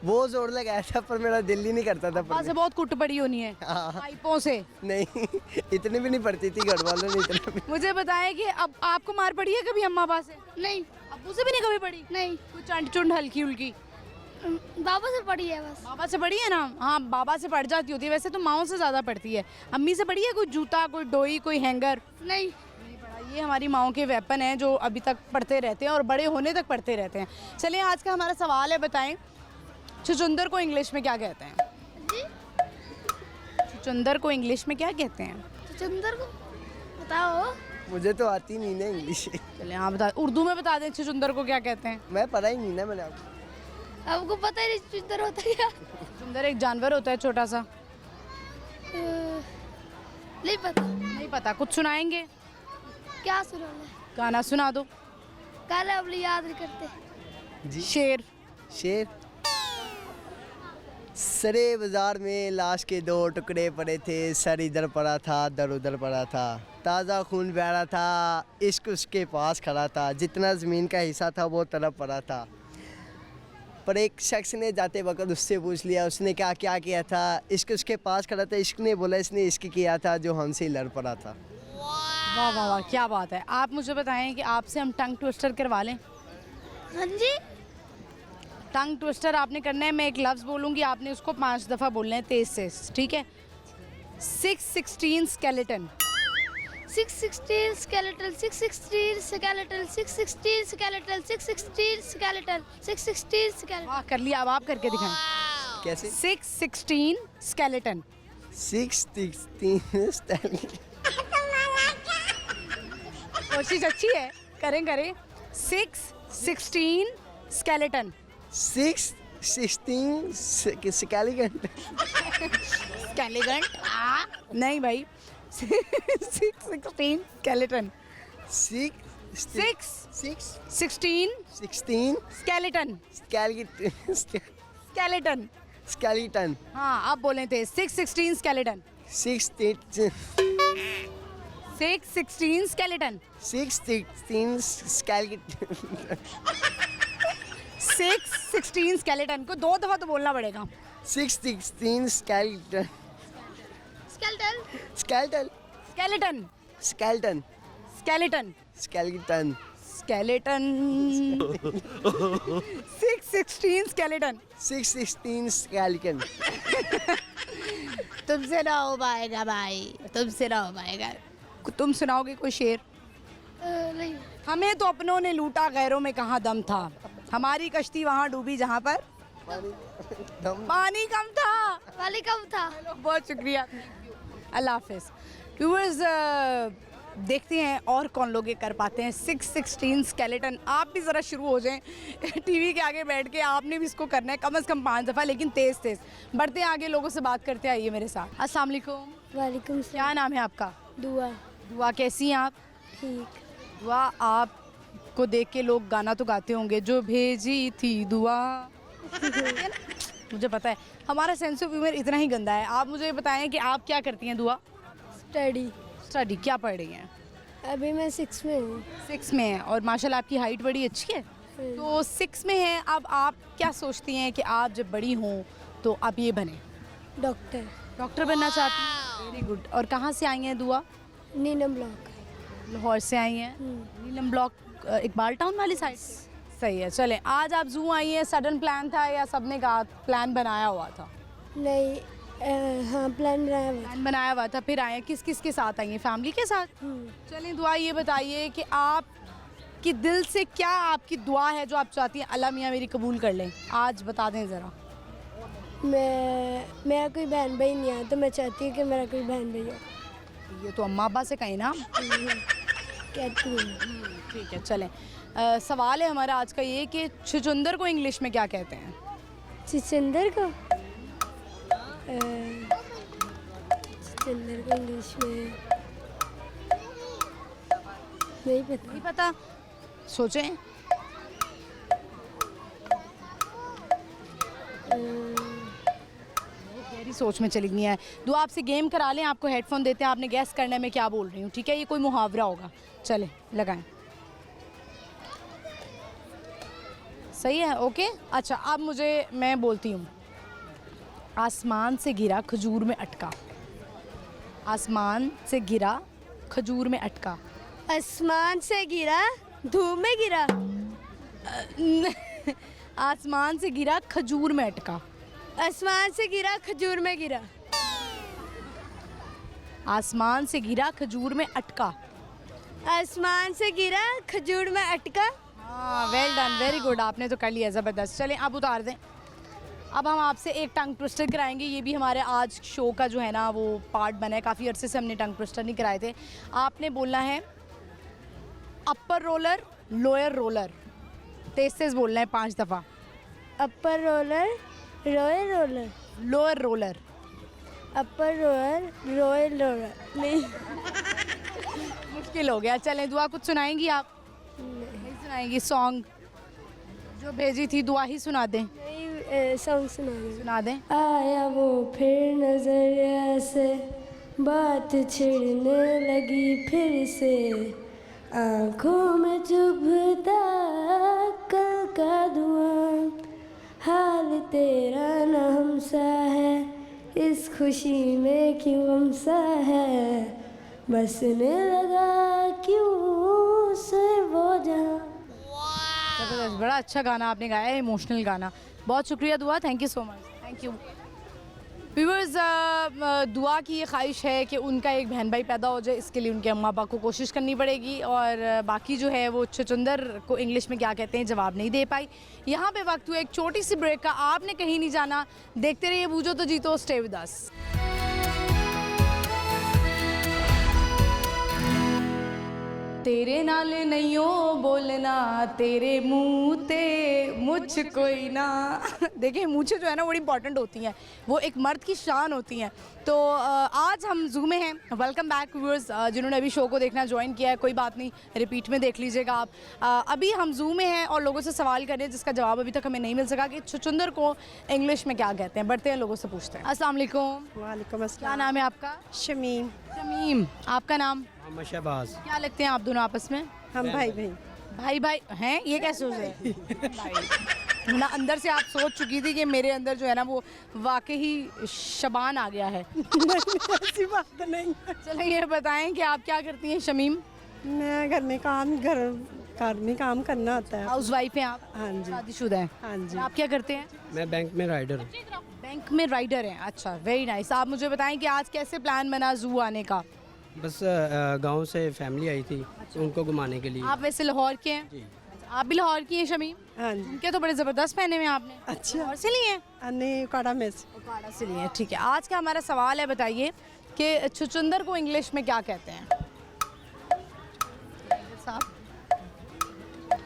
वो जोर लगाया था पर मेरा दिल ही नहीं करता था वहाँ से बहुत कुट पड़ी होनी है पाइपों से। नहीं, इतनी भी नहीं पड़ती थी, घर वालों ने इतना भी। मुझे बताएं कि अब आपको मार पड़ी है कभी अम्मा पास से? नहीं। अब्बू से भी नहीं कभी पड़ी? नहीं। कुछ चंड चुंड हल्की उल्की? बाबा से पढ़ी है बस। बाबा से पढ़ी है ना? हाँ, बाबा से पढ़ जाती होती है, वैसे तो माओ से ज़्यादा पढ़ती है। अम्मी से पढ़ी है कोई जूता, कोई डोई, कोई हैंगर? नहीं। ये हमारी माओ के वेपन हैं जो अभी तक पढ़ते रहते हैं और बड़े होने तक पढ़ते रहते हैं। चलिए, आज का हमारा सवाल है, बताएं छुचुंदर को इंग्लिश में क्या कहते हैं? जी? छुचुंदर को इंग्लिश में क्या कहते हैं? छुचुंदर को बताओ। मुझे तो आती नहीं ना इंग्लिश। चलिए हाँ बता, उर्दू में बता दें छुचुंदर को क्या कहते हैं? मैं पढ़ा ही नहीं ना मैंने आपको। आपको पता ही नहीं छुचुंदर होता क्या? छुचुंदर एक जानवर होता है छोटा सा। नहीं पता। नहीं पता, कुछ सुनाएंगे? क्या सुनाना? गाना सुना दो। गाना अब याद नहीं करते। जी। शेर। शेर। सरे बाजार में लाश के 2 टुकड़े पड़े थे, सर इधर पड़ा था, दर उधर पड़ा था, ताज़ा खून बह रहा था, इश्क उसके पास खड़ा था, जितना ज़मीन का हिस्सा था वो तरफ पड़ा था। पर एक शख्स ने जाते वक्त उससे पूछ लिया, उसने क्या किया था? इश्क उसके पास खड़ा था, इश्क ने बोला इसने इश्क किया था जो हमसे लड़ पड़ा था। वाह वाह वाह, क्या बात है। आप मुझे बताएं कि आपसे हम टंग ट्विस्टर करवा लें? हाँ जी। टंग ट्विस्टर आपने करना है, मैं एक लफ्ज़ बोलूँगी, आपने उसको 5 दफ़ा बोलना है तेज से, ठीक है? 616 skeleton. 616 skeleton, 616 skeleton, 616 skeleton, 616 skeleton, 616 skeleton. वाह, कर लिया। अब आप करके दिखाएं। कैसे? 616 स्केलेटन। 616 कोशिश अच्छी है, करें 616 स्केलेटन। 616 स्केलेटन। स्केलेटन नहीं भाई, 616 स्केलेटन। 16 स्केलेटन। स्केलेटन। स्केलेटन। हाँ, आप बोले थे 616 स्केलेटन। 616 स्केलेटन। 616 स्केलेटन। 616 स्केलेटन को 2 दफ़ा तो बोलना पड़ेगा। 616 skeleton. Skeleton. Skeleton. Skeleton. Skeleton. Skeleton. Skeleton. Skeleton. 616 skeleton. 616 skeleton. तुमसे ना हो पाएगा भाई, तुमसे ना हो पाएगा। तुम सुनाओगे कोई शेर? नहीं। हमें तो अपनों ने लूटा, गैरों में कहाँ दम था, हमारी कश्ती वहाँ डूबी जहाँ पर पानी कम था। वाली कब था? बहुत शुक्रिया, अल्लाह हाफिज़। व्यूअर्स, देखते हैं और कौन लोग ये कर पाते हैं। 616 स्केलेटन। आप भी ज़रा शुरू हो जाएं टीवी के आगे बैठ के, आपने भी इसको करना है कम से कम 5 दफ़ा, लेकिन तेज़ तेज़। बढ़ते हैं आगे, लोगों से बात करते आइए मेरे साथ। अस्सलाम वालेकुम। वालेकुम सलाम। क्या नाम है आपका? दुआ। दुआ, कैसी हैं आप? ठीक। दुआ, आपको देख के लोग गाना तो गाते होंगे, जो भेजी थी दुआ। मुझे पता है हमारा सेंस ऑफ ह्यूमर इतना ही गंदा है। आप मुझे बताएं कि आप क्या करती हैं दुआ? स्टडी क्या पढ़ रही हैं? अभी मैं 6 में हूँ। 6 में है, और माशाल्लाह आपकी हाइट बड़ी अच्छी है। तो 6 में है, अब आप क्या सोचती हैं कि आप जब बड़ी हों तो आप ये बने? डॉक्टर बनना चाहती हैं? Very good. और कहाँ से आई हैं दुआ? नीलम ब्लॉक। लाहौर से आई हैं। नीलम ब्लॉक इकबाल टाउन वाली साइड? सही है। चलें, आज आप जू आई हैं, सडन प्लान था या सबने कहा प्लान बनाया हुआ था? नहीं, हाँ, प्लान बनाया हुआ था, फिर आए। किस किस के साथ आई हैं? फैमिली के साथ? चलें, दुआ ये बताइए कि आप कि दिल से क्या आपकी दुआ है जो आप चाहती हैं अल्लाह मियाँ मेरी कबूल कर लें? आज बता दें ज़रा। मेरा कोई बहन भाई नहीं है, तो मैं चाहती हूँ कि मेरा कोई बहन भाई हो। ये तो अम्मा अब्बा से कहीं ना कहती हूँ। ठीक है, चलें। सवाल है हमारा आज का ये कि छुचुंदर को इंग्लिश में क्या कहते हैं? छुचुंदर को इंग्लिश में नहीं पता। सोचें। गहरी सोच में चली गई है। दुआ, आपसे गेम करा लें, आपको हेडफोन देते हैं, आपने गैस करना है मैं क्या बोल रही हूँ, ठीक है? ये कोई मुहावरा होगा। चले, लगाएं। सही है, ओके। अच्छा, अब मैं बोलती हूँ। आसमान से गिरा खजूर में अटका। आसमान से गिरा खजूर में अटका। आसमान से गिरा धूप में गिरा। आसमान से गिरा खजूर में अटका। आसमान से गिरा खजूर में गिरा। आसमान से गिरा खजूर में अटका। आसमान से गिरा खजूर में अटका। हाँ, वेल डन, वेरी गुड, आपने तो कर लिया, ज़बरदस्त। चलें, अब उतार दें। अब हम आपसे एक टंग ट्विस्टर कराएंगे। ये भी हमारे आज शो का जो है ना वो पार्ट बना है। काफ़ी अरसे से हमने टंग ट्विस्टर नहीं कराए थे। आपने बोलना है अपर रोलर, लोअर रोलर। तेज तेज बोलना है 5 दफ़ा। Upper roller, lower roller, lower roller. Upper roller, lower roller. नहीं, मुश्किल हो गया। चलें, दुआ कुछ सुनाएंगी आप? नहीं सुनाएंगी। सॉन्ग जो भेजी थी दुआ ही सुना दें। नहीं, सॉन्ग सुनाना। सुना दें। आया वो फिर नजरिया से, बात छिड़ने लगी फिर से, आँखों में चुभता कल का धुआं, हाल तेरा न हमसा है, इस खुशी में क्यों हमसा है, बसने लगा क्यों से वो जहाँ। जबरदस्त, बड़ा अच्छा गाना आपने गाया है, इमोशनल गाना। बहुत शुक्रिया दुआ, thank you so much, thank you. Viewers, दुआ की ये ख्वाहिश है कि उनका एक बहन भाई पैदा हो जाए, इसके लिए उनके अम्मा अब्बा को कोशिश करनी पड़ेगी। और बाकी जो है वो छुचुंदर को इंग्लिश में क्या कहते हैं जवाब नहीं दे पाई। यहाँ पे वक्त हुआ एक छोटी सी ब्रेक का, आपने कहीं नहीं जाना, देखते रहिए बूझो तो जीतो, स्टे विद अस। तेरे नाल नहीं हो बोलना, तेरे मुँह ते मुझ कोई ना। देखिए मूछें जो है ना बड़ी इंपॉर्टेंट होती हैं, वो एक मर्द की शान होती हैं। तो आज हम जू में हैं। वेलकम बैक व्यूअर्स, जिन्होंने अभी शो को देखना ज्वाइन किया है, कोई बात नहीं, रिपीट में देख लीजिएगा आप। अभी हम जू में हैं और लोगों से सवाल कर रहे हैं जिसका जवाब अभी तक हमें नहीं मिल सका कि छुचुंदर को इंग्लिश में क्या कहते हैं। बढ़ते हैं, लोगों से पूछते हैं। अस्सलाम वालेकुम। वालेकुम अस्सलाम। क्या नाम है आपका? शमीम। शमीम, आपका नाम? शहबाज। क्या लगते हैं आप दोनों आपस में? हम भाई भाई। भाई भाई हैं? ये कैसे हो जाए? ना अंदर से आप सोच चुकी थी कि मेरे अंदर जो है ना वो वाकई शबान आ गया है। ऐसी बात नहीं। चलो ये बताएं कि आप क्या करती हैं शमीम? मैं घर में काम करना होता है। हाउस वाइफ हैं आप? हाँ जी। शादीशुदा हैं? हाँ जी। आप क्या करते हैं? मैं बैंक में राइडर हूँ। बैंक में राइडर हैं, अच्छा वेरी नाइस। आप मुझे बताएं कि आज कैसे प्लान बना जू आने का? बस गांव से फैमिली आई थी, उनको घुमाने के लिए। आप वैसे लाहौर के हैं? जी। आप भी लाहौर की हैं शमीम? हाँ जी। उनके तो बड़े ज़बरदस्त पहने हुए हैं आपने। अच्छा। लाहौर से लिए हैं? नहीं, उकाड़ा में से। उकाड़ा से लिए हैं, ठीक है। आज का हमारा सवाल है, बताइए कि छुचुंदर को इंग्लिश में क्या कहते हैं? साहब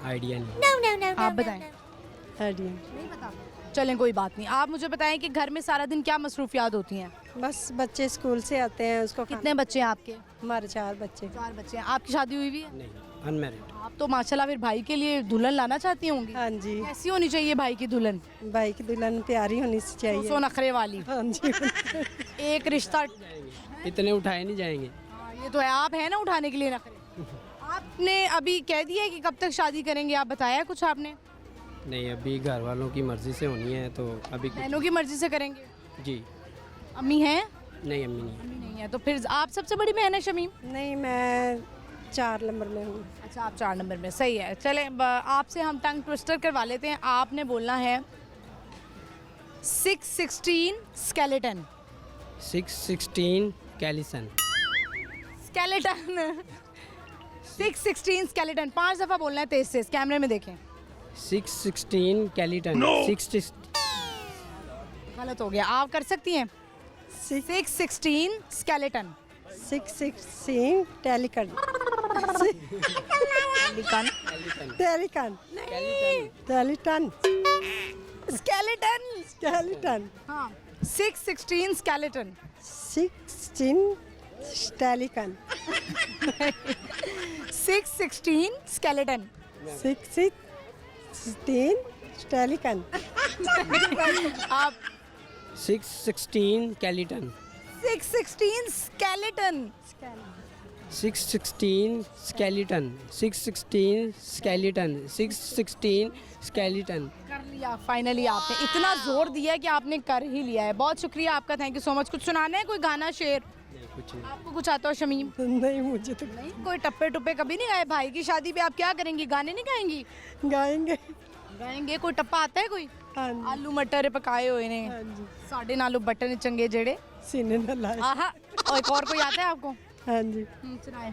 आइडिया नहीं। आप बताएं। आइडिया नहीं पता? चलें कोई बात नहीं। आप मुझे बताएं कि घर में सारा दिन क्या मसरूफियात होती हैं? बस बच्चे स्कूल से आते हैं, उसको कितने बच्चे हैं आपके? हमारे 4 बच्चे। 4 बच्चे हैं। आपकी शादी हुई भी है? नहीं, अनमैरिड। आप तो माशाल्लाह फिर भाई के लिए दुल्हन लाना चाहती होंगी। हाँ जी। कैसी होनी चाहिए भाई की दुल्हन? भाई की दुल्हन प्यारी होनी चाहिए। सो नखरे वाली। हाँ जी। एक रिश्ता। इतने उठाए नहीं जाएंगे। हाँ, ये तो है, आप है ना उठाने के लिए नखरे। आपने अभी कह दिया है कि कब तक शादी करेंगे, आप बताया कुछ आपने? नहीं, अभी घर वालों की मर्जी से होनी है, तो अभी बहनों की मर्जी से करेंगे? जी। अम्मी हैं? नहीं, अम्मी नहीं। अम्मी नहीं है, तो फिर आप सबसे बड़ी बहन है शमीम? नहीं, मैं 4 नंबर में हूँ। अच्छा, आप 4 नंबर में, सही है। चले आपसे हम टंग ट्विस्टर करवा लेते हैं। आपने बोलना है 616 स्केलेटन। 616 कैलिसन। स्केलेटन। 616 स्केलेटन 5 दफ़ा बोलना है तेज से, कैमरे में देखें। 616 कैलिटन। 60 गलत हो गया, आप कर सकती हैं। 616 स्केलेटन। 616 टेलिकन। टेलिकन। टेलिकन। टेलिटन। स्केलेटन। स्केलेटन। हाँ, 616 स्केलेटन। 16 टेलिकन। 616 स्केलेटन। 616 टेलिकन। आप 616 कैलिटन। 616 स्केलेटन। 616 स्केलेटन। 616 स्केलेटन। 616 स्केलेटन। कर लिया फाइनली, आपने इतना जोर दिया है कि आपने कर ही लिया है। बहुत शुक्रिया आपका, थैंक यू सो मच। कुछ सुनाना है, कोई गाना शेर? कुछ नहीं। आपको कुछ आता हो शमीम? नहीं, मुझे तो नहीं, कोई टप्पे टुप्पे कभी नहीं गाए? भाई की शादी पे आप क्या करेंगी, गाने नहीं गाएंगी? गाएंगे। गाएंगे। कोई टप्पा आता है कोई? हाँ जी। आलू मटर पकाए हुए ने, हाँ जी। साढ़े नालू बटन चंगे जेड़े सीने न लाए। आहा। और एक और कोई आता है आपको? हाँ जी। सुनाए।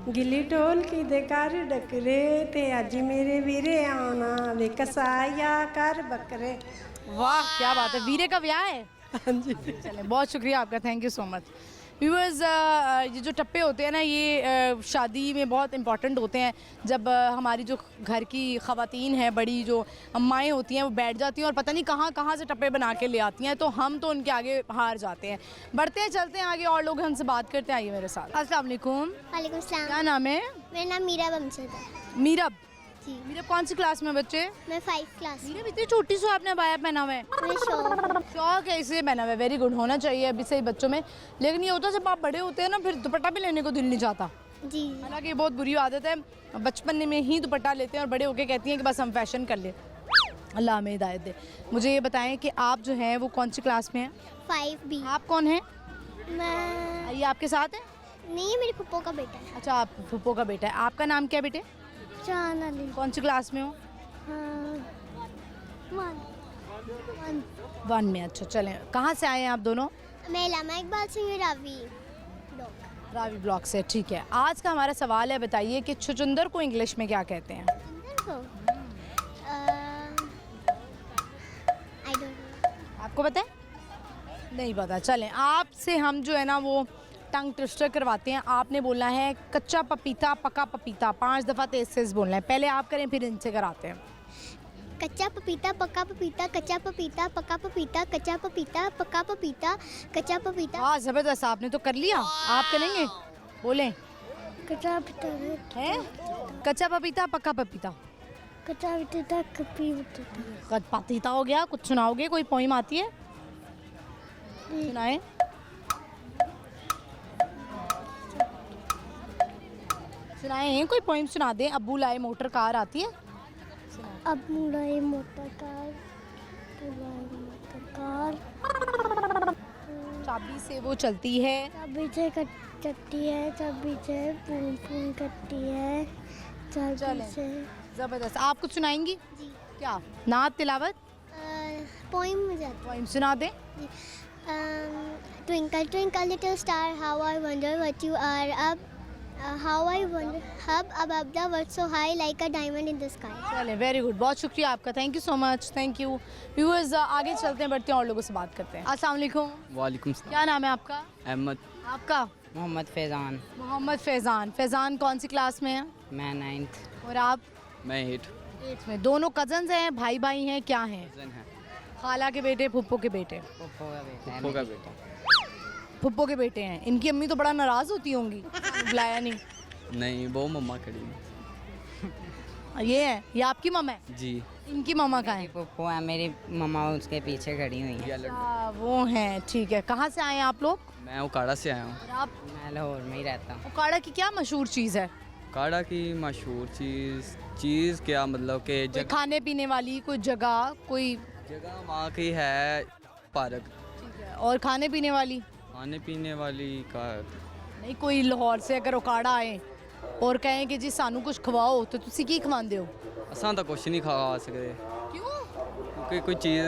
गिल्ली ढोल की दे कर डकरे ते अज मेरे वीरे आना वे कसाया कर बकरे। वाह क्या बात है, वीरे का ब्याह है? हाँ जी। चलें, बहुत शुक्रिया आपका, thank you so much. Viewers, ये जो टप्पे होते हैं ना, ये शादी में बहुत इंपॉर्टेंट होते हैं। जब हमारी जो घर की ख़वातीन हैं, बड़ी जो अम्माएँ होती हैं, वो बैठ जाती हैं और पता नहीं कहाँ कहाँ से टप्पे बना के ले आती हैं, तो हम तो उनके आगे हार जाते हैं। बढ़ते हैं, चलते हैं आगे, और लोग हमसे बात करते हैं। आइए मेरे साथ। अस्सलाम वालेकुम। वालेकुम सलाम। क्या नाम है? मेरा नाम मीरा बमसद है। मीरब, जी। मीरा कौन सी क्लास में बच्चे? मैं 5 क्लास में। मीरा इतनी छोटी सी आपने अबाया पहना हुआ है। मैं शौक है इसलिए पहना हुआ है। वेरी गुड, होना चाहिए अभी से ही बच्चों में। लेकिन ये होता है जब आप बड़े होते हैं ना फिर दुपट्टा भी लेने को दिल नहीं चाहता। जी। हालांकि ये बहुत बुरी आदत है, बचपन में ही दुपट्टा लेते हैं और बड़े होके कहती हैं कि बस हम फैशन कर ले। अल्लाह हमें हिदायत दे। मुझे ये बताएं कि आप जो हैं वो कौन सी क्लास में हैं? 5B। आप कौन हैं? मैं ये आपके साथ है? नहीं, ये मेरी फुप्पो का बेटा है। अच्छा, आप फूफो का बेटा है। आपका नाम क्या बेटे? जान अली। कौन सी क्लास में हो? हाँ, 1 में। अच्छा चलें, कहाँ से आए हैं आप दोनों? मैं इलामा इकबाल सिंह रावी। रावी ब्लॉक से। ठीक है, आज का हमारा सवाल है, बताइए कि छुचुंदर को इंग्लिश में क्या कहते हैं? आपको पता है? नहीं पता। चलें, आपसे हम जो है ना वो टंग ट्विस्टर करवाते हैं। आपने बोलना है कच्चा पपीता पका पपीता, 5 दफ़ा तेज बोलना है। पहले आप करें फिर इनसे कराते हैं। कच्चा पपीता पका पपीता, कच्चा पपीता पका पपीता, कच्चा पपीता पका पपीता, कच्चा पपीता। हाँ ज़बरदस्त, आपने तो कर लिया। आप करेंगे? बोलें। कच्चा पपीता है कच्चा पपीता पका पपीता, कच्चा पपीता पपीता। पपीता हो गया। कुछ सुनाओगे? कोई पोइम आती है? सुनाए। सुनाए, कोई पोइम सुना दें। अब्बू लाए मोटर कार आती है? अब मुड़ाई मोटर कार, चाबी से वो चलती है, चाबी से चलती है, चाबी से पून पून करती है, चाबी चलें। से। ज़बरदस्त। आप कुछ सुनाएंगी? जी। क्या? नात तिलावत? पोइम में जाती पोइम सुना दें। Twinkle twinkle little star how I wonder what you are up how I wonder up above the world so high like a diamond in the sky। चलें, वेरी गुड, बहुत शुक्रिया आपका। Thank you so much. Thank you viewers. आगे चलते हैं, बढ़ते हैं और लोगों से बात करते हैं। अस्सलाम वालेकुम। वालेकुम सलाम। क्या नाम है आपका? अहमद। आपका? मोहम्मद फैज़ान। मोहम्मद फैज़ान। फैज़ान कौन सी क्लास में है? मैं 9th। और आप? मैं 8 में। दोनों कजन्स हैं, भाई भाई हैं, क्या हैं? है। खाला के बेटे, फुप्पो के बेटे? फुप्पो का बेटा। फुप्पो का बेटा। फुप्पो के बेटे हैं। इनकी अम्मी तो बड़ा नाराज़ होती होंगी, बुलाया नहीं। नहीं, वो मम्मा खड़ी है। ये है, ये आपकी मम्मा है? जी। इनकी मम्मा कहाँ है? फुप्पो है, मेरी मम्मा उसके पीछे खड़ी हुई है। अच्छा, वो हैं। ठीक है, कहाँ से आए हैं आप लोग? मैं उकाड़ा से आया हूँ। और आप? मैं लाहौर में ही रहता हूँ। उकाड़ा की क्या मशहूर चीज़ है? उकाड़ा की मशहूर चीज़ क्या, मतलब कि कोई खाने पीने वाली कोई जगह? कोई जगह वहाँ की है पार्क। ठीक है, और खाने पीने वाली? खाने पीने वाली का नहीं, कोई लाहौर से अगर उकाड़ा आए और कहें कि जी सानू कुछ खवाओ तो तुसी की खवांदे हो? असां तो कुछ नहीं खा सकते। क्यों? क्योंकि कोई चीज़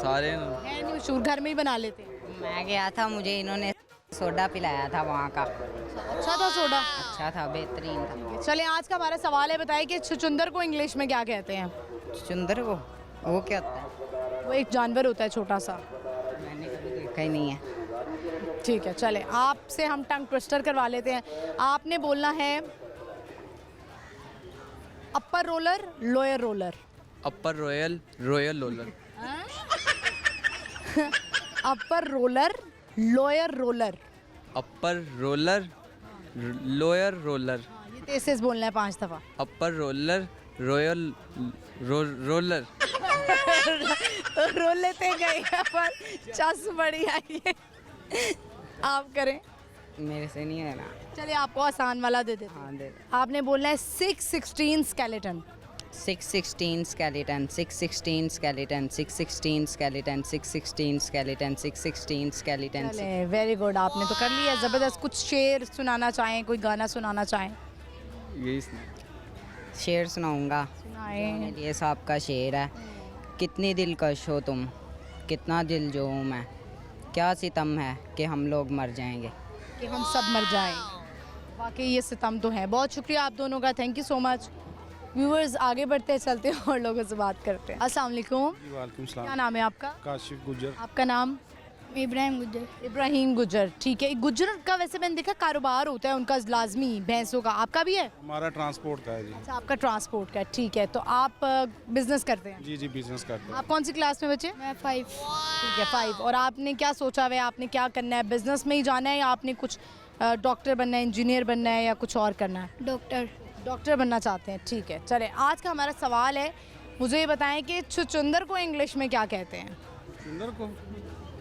सारे है नहीं मशहूर, घर में ही बना लेते हैं। मैं गया था, मुझे इन्होंने सोडा पिलाया था वहाँ का। अच्छा था सोडा? अच्छा था, बेहतरीन था। चलें, आज का हमारा सवाल है, बताइए कि छुचुंदर को इंग्लिश में क्या कहते हैं? चुंदर को? वो क्या होता है? वो एक जानवर होता है छोटा सा। मैंने कभी देखा ही नहीं है। ठीक है, चलें, आपसे हम टंग ट्विस्टर करवा लेते हैं। आपने बोलना है upper roller lower roller. Upper royal roller. Upper roller lower roller. Upper roller lower roller. ये तेज तेज बोलना है 5 दफ़ा। Upper roller royal roller. Roll लेते गए पर चस बड़ी आई है। आप करें। मेरे से नहीं है ना। चलिए, आपको आसान वाला दे देते हैं। हाँ दे। आपने बोलना है 616 skeleton. 616 skeleton, 616 skeleton, 616 skeleton, 616 skeleton, 616 skeleton। चले, वेरी गुड, आपने तो कर लिया। ज़बरदस्त। कुछ शेर सुनाना चाहें, कोई गाना सुनाना चाहें? यही शेर सुनाऊंगा। सुनाएं। मेरे लिए साहब का शेर है। कितनी दिलकश हो तुम, कितना दिल जो हूँ मैं, क्या सितम है कि हम लोग मर जाएंगे। कि हम सब मर जाएं। वाकई ये सितम तो है। बहुत शुक्रिया आप दोनों का, thank you so much. Viewers, आगे बढ़ते हैं, चलते हैं और लोगों से बात करते हैं। अस्सलाम वालेकुम। वालेकुम सलाम। क्या नाम है आपका? काशिफ गुजर। आपका नाम? इब्राहिम गुजर। इब्राहिम गुजर। ठीक है, गुजर का वैसे मैंने देखा कारोबार होता है उनका लाजमी, भैंसों का। आपका भी है? हमारा ट्रांसपोर्ट का है जी। अच्छा, आपका ट्रांसपोर्ट का। ठीक है, तो आप बिजनेस करते हैं? जी जी, बिजनेस करते हैं। आप कौन सी क्लास में बच्चे? मैं 5। ठीक है, 5। और आपने क्या सोचा हुआ है, आपने क्या करना है? बिजनेस में ही जाना है या आपने कुछ डॉक्टर बनना है, इंजीनियर बनना है या कुछ और करना है? डॉक्टर। डॉक्टर बनना चाहते हैं, ठीक है। चले, आज का हमारा सवाल है, मुझे ये बताएं कि छुचुंदर को इंग्लिश में क्या कहते हैं? सुंदर को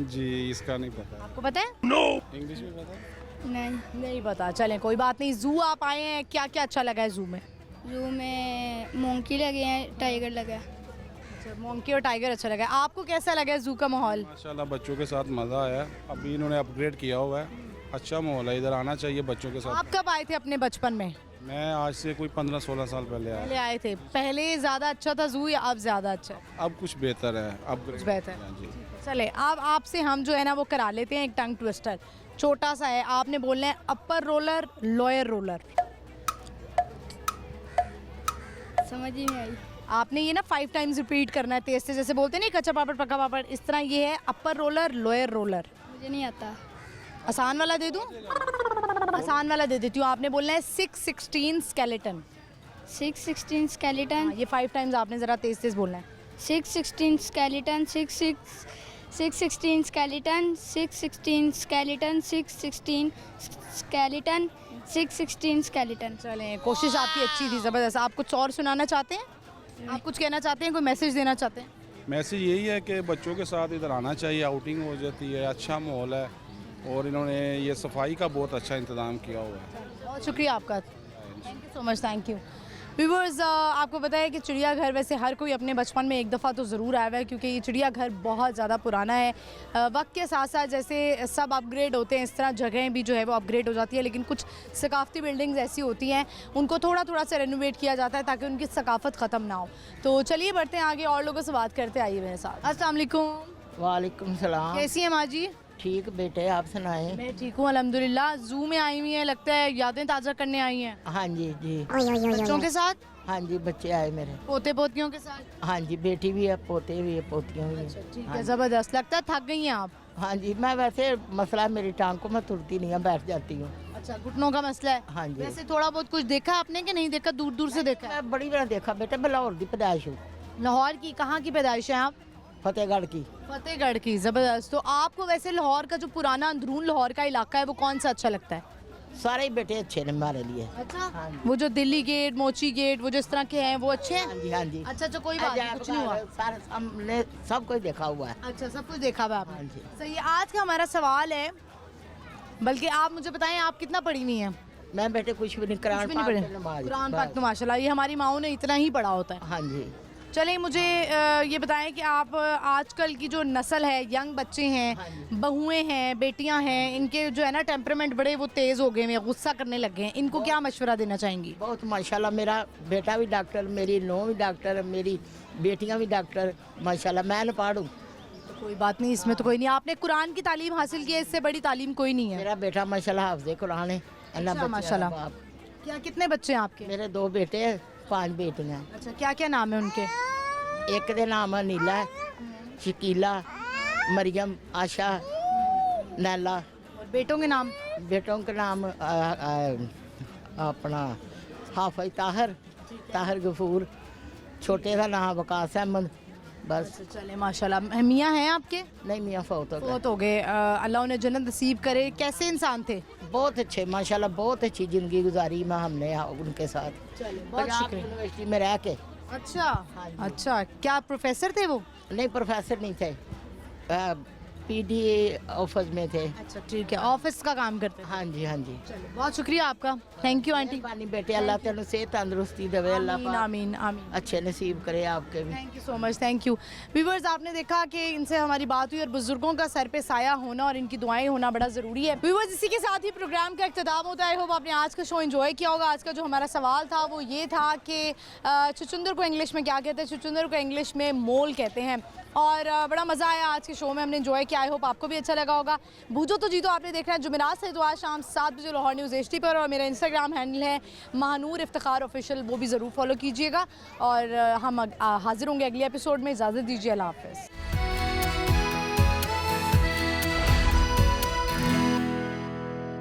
जी इसका नहीं पता। आपको पता है? नो। इंग्लिश में पता? नहीं पता। चलें, कोई बात नहीं। जू आप आए हैं, क्या क्या अच्छा लगा है जू में? जू में मोंकी लगे हैं, टाइगर लगा है। अच्छा, मोंकी और टाइगर अच्छा लगा है। आपको कैसा लगा है जू का माहौल? माशाल्लाह बच्चों के साथ मज़ा आया। अभी इन्होंने अपग्रेड किया हुआ है, अच्छा माहौल है, इधर आना चाहिए बच्चों के साथ। आप कब आए थे अपने बचपन में? मैं आज से कोई 15-16 साल पहले पहले आया। आए थे। पहले ज़्यादा अच्छा था जू या अब ज़्यादा अच्छा है? अब कुछ बेहतर है, अब कुछ बेहतर है। जी। चले, अब आपसे हम जो है ना वो करा लेते हैं एक टंग ट्विस्टर। छोटा सा है, आपने बोलना है अपर रोलर लोअर रोलर। समझ ही नहीं आई। आपने ये ना 5 टाइम्स रिपीट करना है तेज से, जैसे बोलते हैं नहीं कच्चा पापड़ पका पापड़, इस तरह ये है अपर रोलर लोअर रोलर। मुझे नहीं आता। आसान वाला दे दूं? आसान वाला दे देती हूँ। आपने बोलना है 616 स्केलेटन। 616 स्केलेटन। ये 5 टाइम्स आपने ज़रा तेज तेज बोलना है। 616 skeleton, 616 skeleton, 616 skeleton, 616 skeleton, 616 skeleton. चलें, कोशिश आपकी अच्छी थी, ज़बरदस्त। आप कुछ और सुनाना चाहते हैं? आप कुछ कहना चाहते हैं, कोई मैसेज देना चाहते हैं? मैसेज यही है कि बच्चों के साथ इधर आना चाहिए, आउटिंग हो जाती है, अच्छा माहौल है और इन्होंने ये सफाई का बहुत अच्छा इंतज़ाम किया हुआ है। बहुत शुक्रिया आपका, thank you so much, thank you. Viewers, आपको पता है कि चिड़ियाघर वैसे हर कोई अपने बचपन में एक दफ़ा तो ज़रूर आया हुआ है, क्योंकि ये चिड़ियाघर बहुत ज़्यादा पुराना है। वक्त के साथ साथ जैसे सब अपग्रेड होते हैं, इस तरह जगहें भी जो है वो अपग्रेड हो जाती है, लेकिन कुछ सकाफ़ती बिल्डिंग्स ऐसी होती हैं उनको थोड़ा थोड़ा सा रेनोवेट किया जाता है ताकि उनकी सकाफ़त ख़त्म ना हो। तो चलिए बढ़ते हैं आगे, और लोगों से बात करते आइए मेरे साथ। अस्सलाम वालेकुम। वालेकुम सलाम। कैसी हैं माँ जी? ठीक बेटे, आप सुनाएं? मैं ठीक हूँ अल्हम्दुलिल्लाह। जू में आई हुई हैं, लगता है यादें ताज़ा करने आई हैं। हाँ जी जी। बच्चों के साथ? हाँ जी, बच्चे आए मेरे। पोते पोतियों के साथ? हाँ जी, बेटी भी है, पोते भी है, पोतियाँ भी हैं। ठीक है, ज़बरदस्त। लगता है थक गई हैं आप? हाँ जी, मैं वैसे मसला है मेरी टांग को, मैं तुरती नहीं है, बैठ जाती हूँ। अच्छा, घुटनों का मसला है? हाँ जी। वैसे थोड़ा बहुत कुछ देखा आपने कि नहीं देखा? दूर दूर से देखा? मैं बड़ी बार देखा बेटे, मैं लाहौर की पैदाइश हूँ। लाहौर की? कहाँ की पैदाइश है आप? फतेहगढ़ की। फतेहगढ़ की, ज़बरदस्त। तो आपको वैसे लाहौर का जो पुराना अंदरून लाहौर का इलाका है वो कौन सा अच्छा लगता है? सारे ही बेटे अच्छे ने हमारे लिए। अच्छा, वो जो दिल्ली गेट, मोची गेट, वो जो इस तरह के हैं वो अच्छे हैं? हाँ जी, हाँ जी। अच्छा, कोई बात नहीं, कुछ नहीं हुआ। सारे हमने सब कुछ देखा हुआ है। अच्छा, सब कुछ देखा हुआ है आपने? हाँ जी। सही है। आज का हमारा सवाल है, बल्कि आप मुझे बताएं आप कितना पढ़ी हुई हैं? मैं बेटे कुछ भी नहीं, कुरान पाक पढ़े? की नमाज। कुरान पाक तो माशाल्लाह ये हमारी माओं ने इतना ही पढ़ा होता है। हाँ जी। चलिए, मुझे ये बताएं कि आप आजकल की जो नस्ल है, यंग बच्चे हैं, बहुएं हैं, बेटियां हैं, इनके जो है ना टेम्परामेंट बड़े वो तेज़ हो गए हैं, गुस्सा करने लग गए हैं, इनको क्या मशवरा देना चाहेंगी? बहुत माशाल्लाह, मेरा बेटा भी डॉक्टर, मेरी नौं भी डॉक्टर, मेरी बेटियां भी डॉक्टर, माशाल्लाह। मैं न पढ़ूँ तो कोई बात नहीं, इसमें तो कोई नहीं। आपने कुरान की तालीम हासिल की है, इससे बड़ी तालीम कोई नहीं है। मेरा बेटा माशाल्लाह हाफ़िज़ कुरान है। अच्छा, माशाल्लाह। क्या कितने बच्चे हैं आपके? मेरे 2 बेटे हैं, 5 बेटियां। अच्छा, क्या क्या नाम है उनके? एक दे नाम है नीला, शकीला, मरियम, आशा, नैला। और बेटों के नाम? बेटों के नाम अपना हाफिज ताहिर, ताहिर गफूर, छोटे का नाम वकास अहमद। बस। चले, माशाल्लाह। मियाँ हैं आपके? नहीं, मियाँ फौत हो गए। फौत हो गए। अल्लाह उन्हें जन्नत नसीब करे। कैसे इंसान थे? बहुत अच्छे माशाल्लाह, बहुत अच्छी ज़िंदगी गुजारी मैं हमने उनके साथ। बहुत शुक्रिया। यूनिवर्सिटी में रह के। अच्छा, अच्छा। क्या प्रोफेसर थे वो? नहीं, प्रोफेसर नहीं थे, पीडी ऑफिस में थे। अच्छा, ठीक है, ऑफिस का काम करते हैं। हाँ जी, हाँ जी। चलो, बहुत शुक्रिया आपका, थैंक यू आंटी। पानी बेटे, अल्लाह तेन सेहत तंदुरुस्ती देवे, अल्लाह आमीन, आमीन, आमीन। अच्छे नसीब करे आपके भी। Thank you so much, thank you. Viewers, आपने देखा कि इनसे हमारी बात हुई और बुजुर्गों का सर पे साया होना और इनकी दुआएं होना बड़ा ज़रूरी है। व्यूअर्स, इसी के साथ ही प्रोग्राम का इख्तिताम होता है। आई होप आपने आज का शो एंजॉय किया होगा। आज का जो हमारा सवाल था वो ये था कि छुचुंदर को इंग्लिश में क्या कहते हैं? छुचुंदर को इंग्लिश में मोल कहते हैं। और बड़ा मज़ा आया आज के शो में, हमने एंजॉय किया। आई होप आपको भी अच्छा लगा होगा। बूझो तो जीतो आपने देखना है जुमेरात से तो आज शाम 7 बजे लाहौर न्यूज़ HD पर, और मेरा इंस्टाग्राम हैंडल है महानूर इफ्तिखार ऑफिशियल, वो भी ज़रूर फॉलो कीजिएगा। और हम हाजिर होंगे अगले एपिसोड में। इजाज़त दीजिए, अल्लाह हाफ़िज़।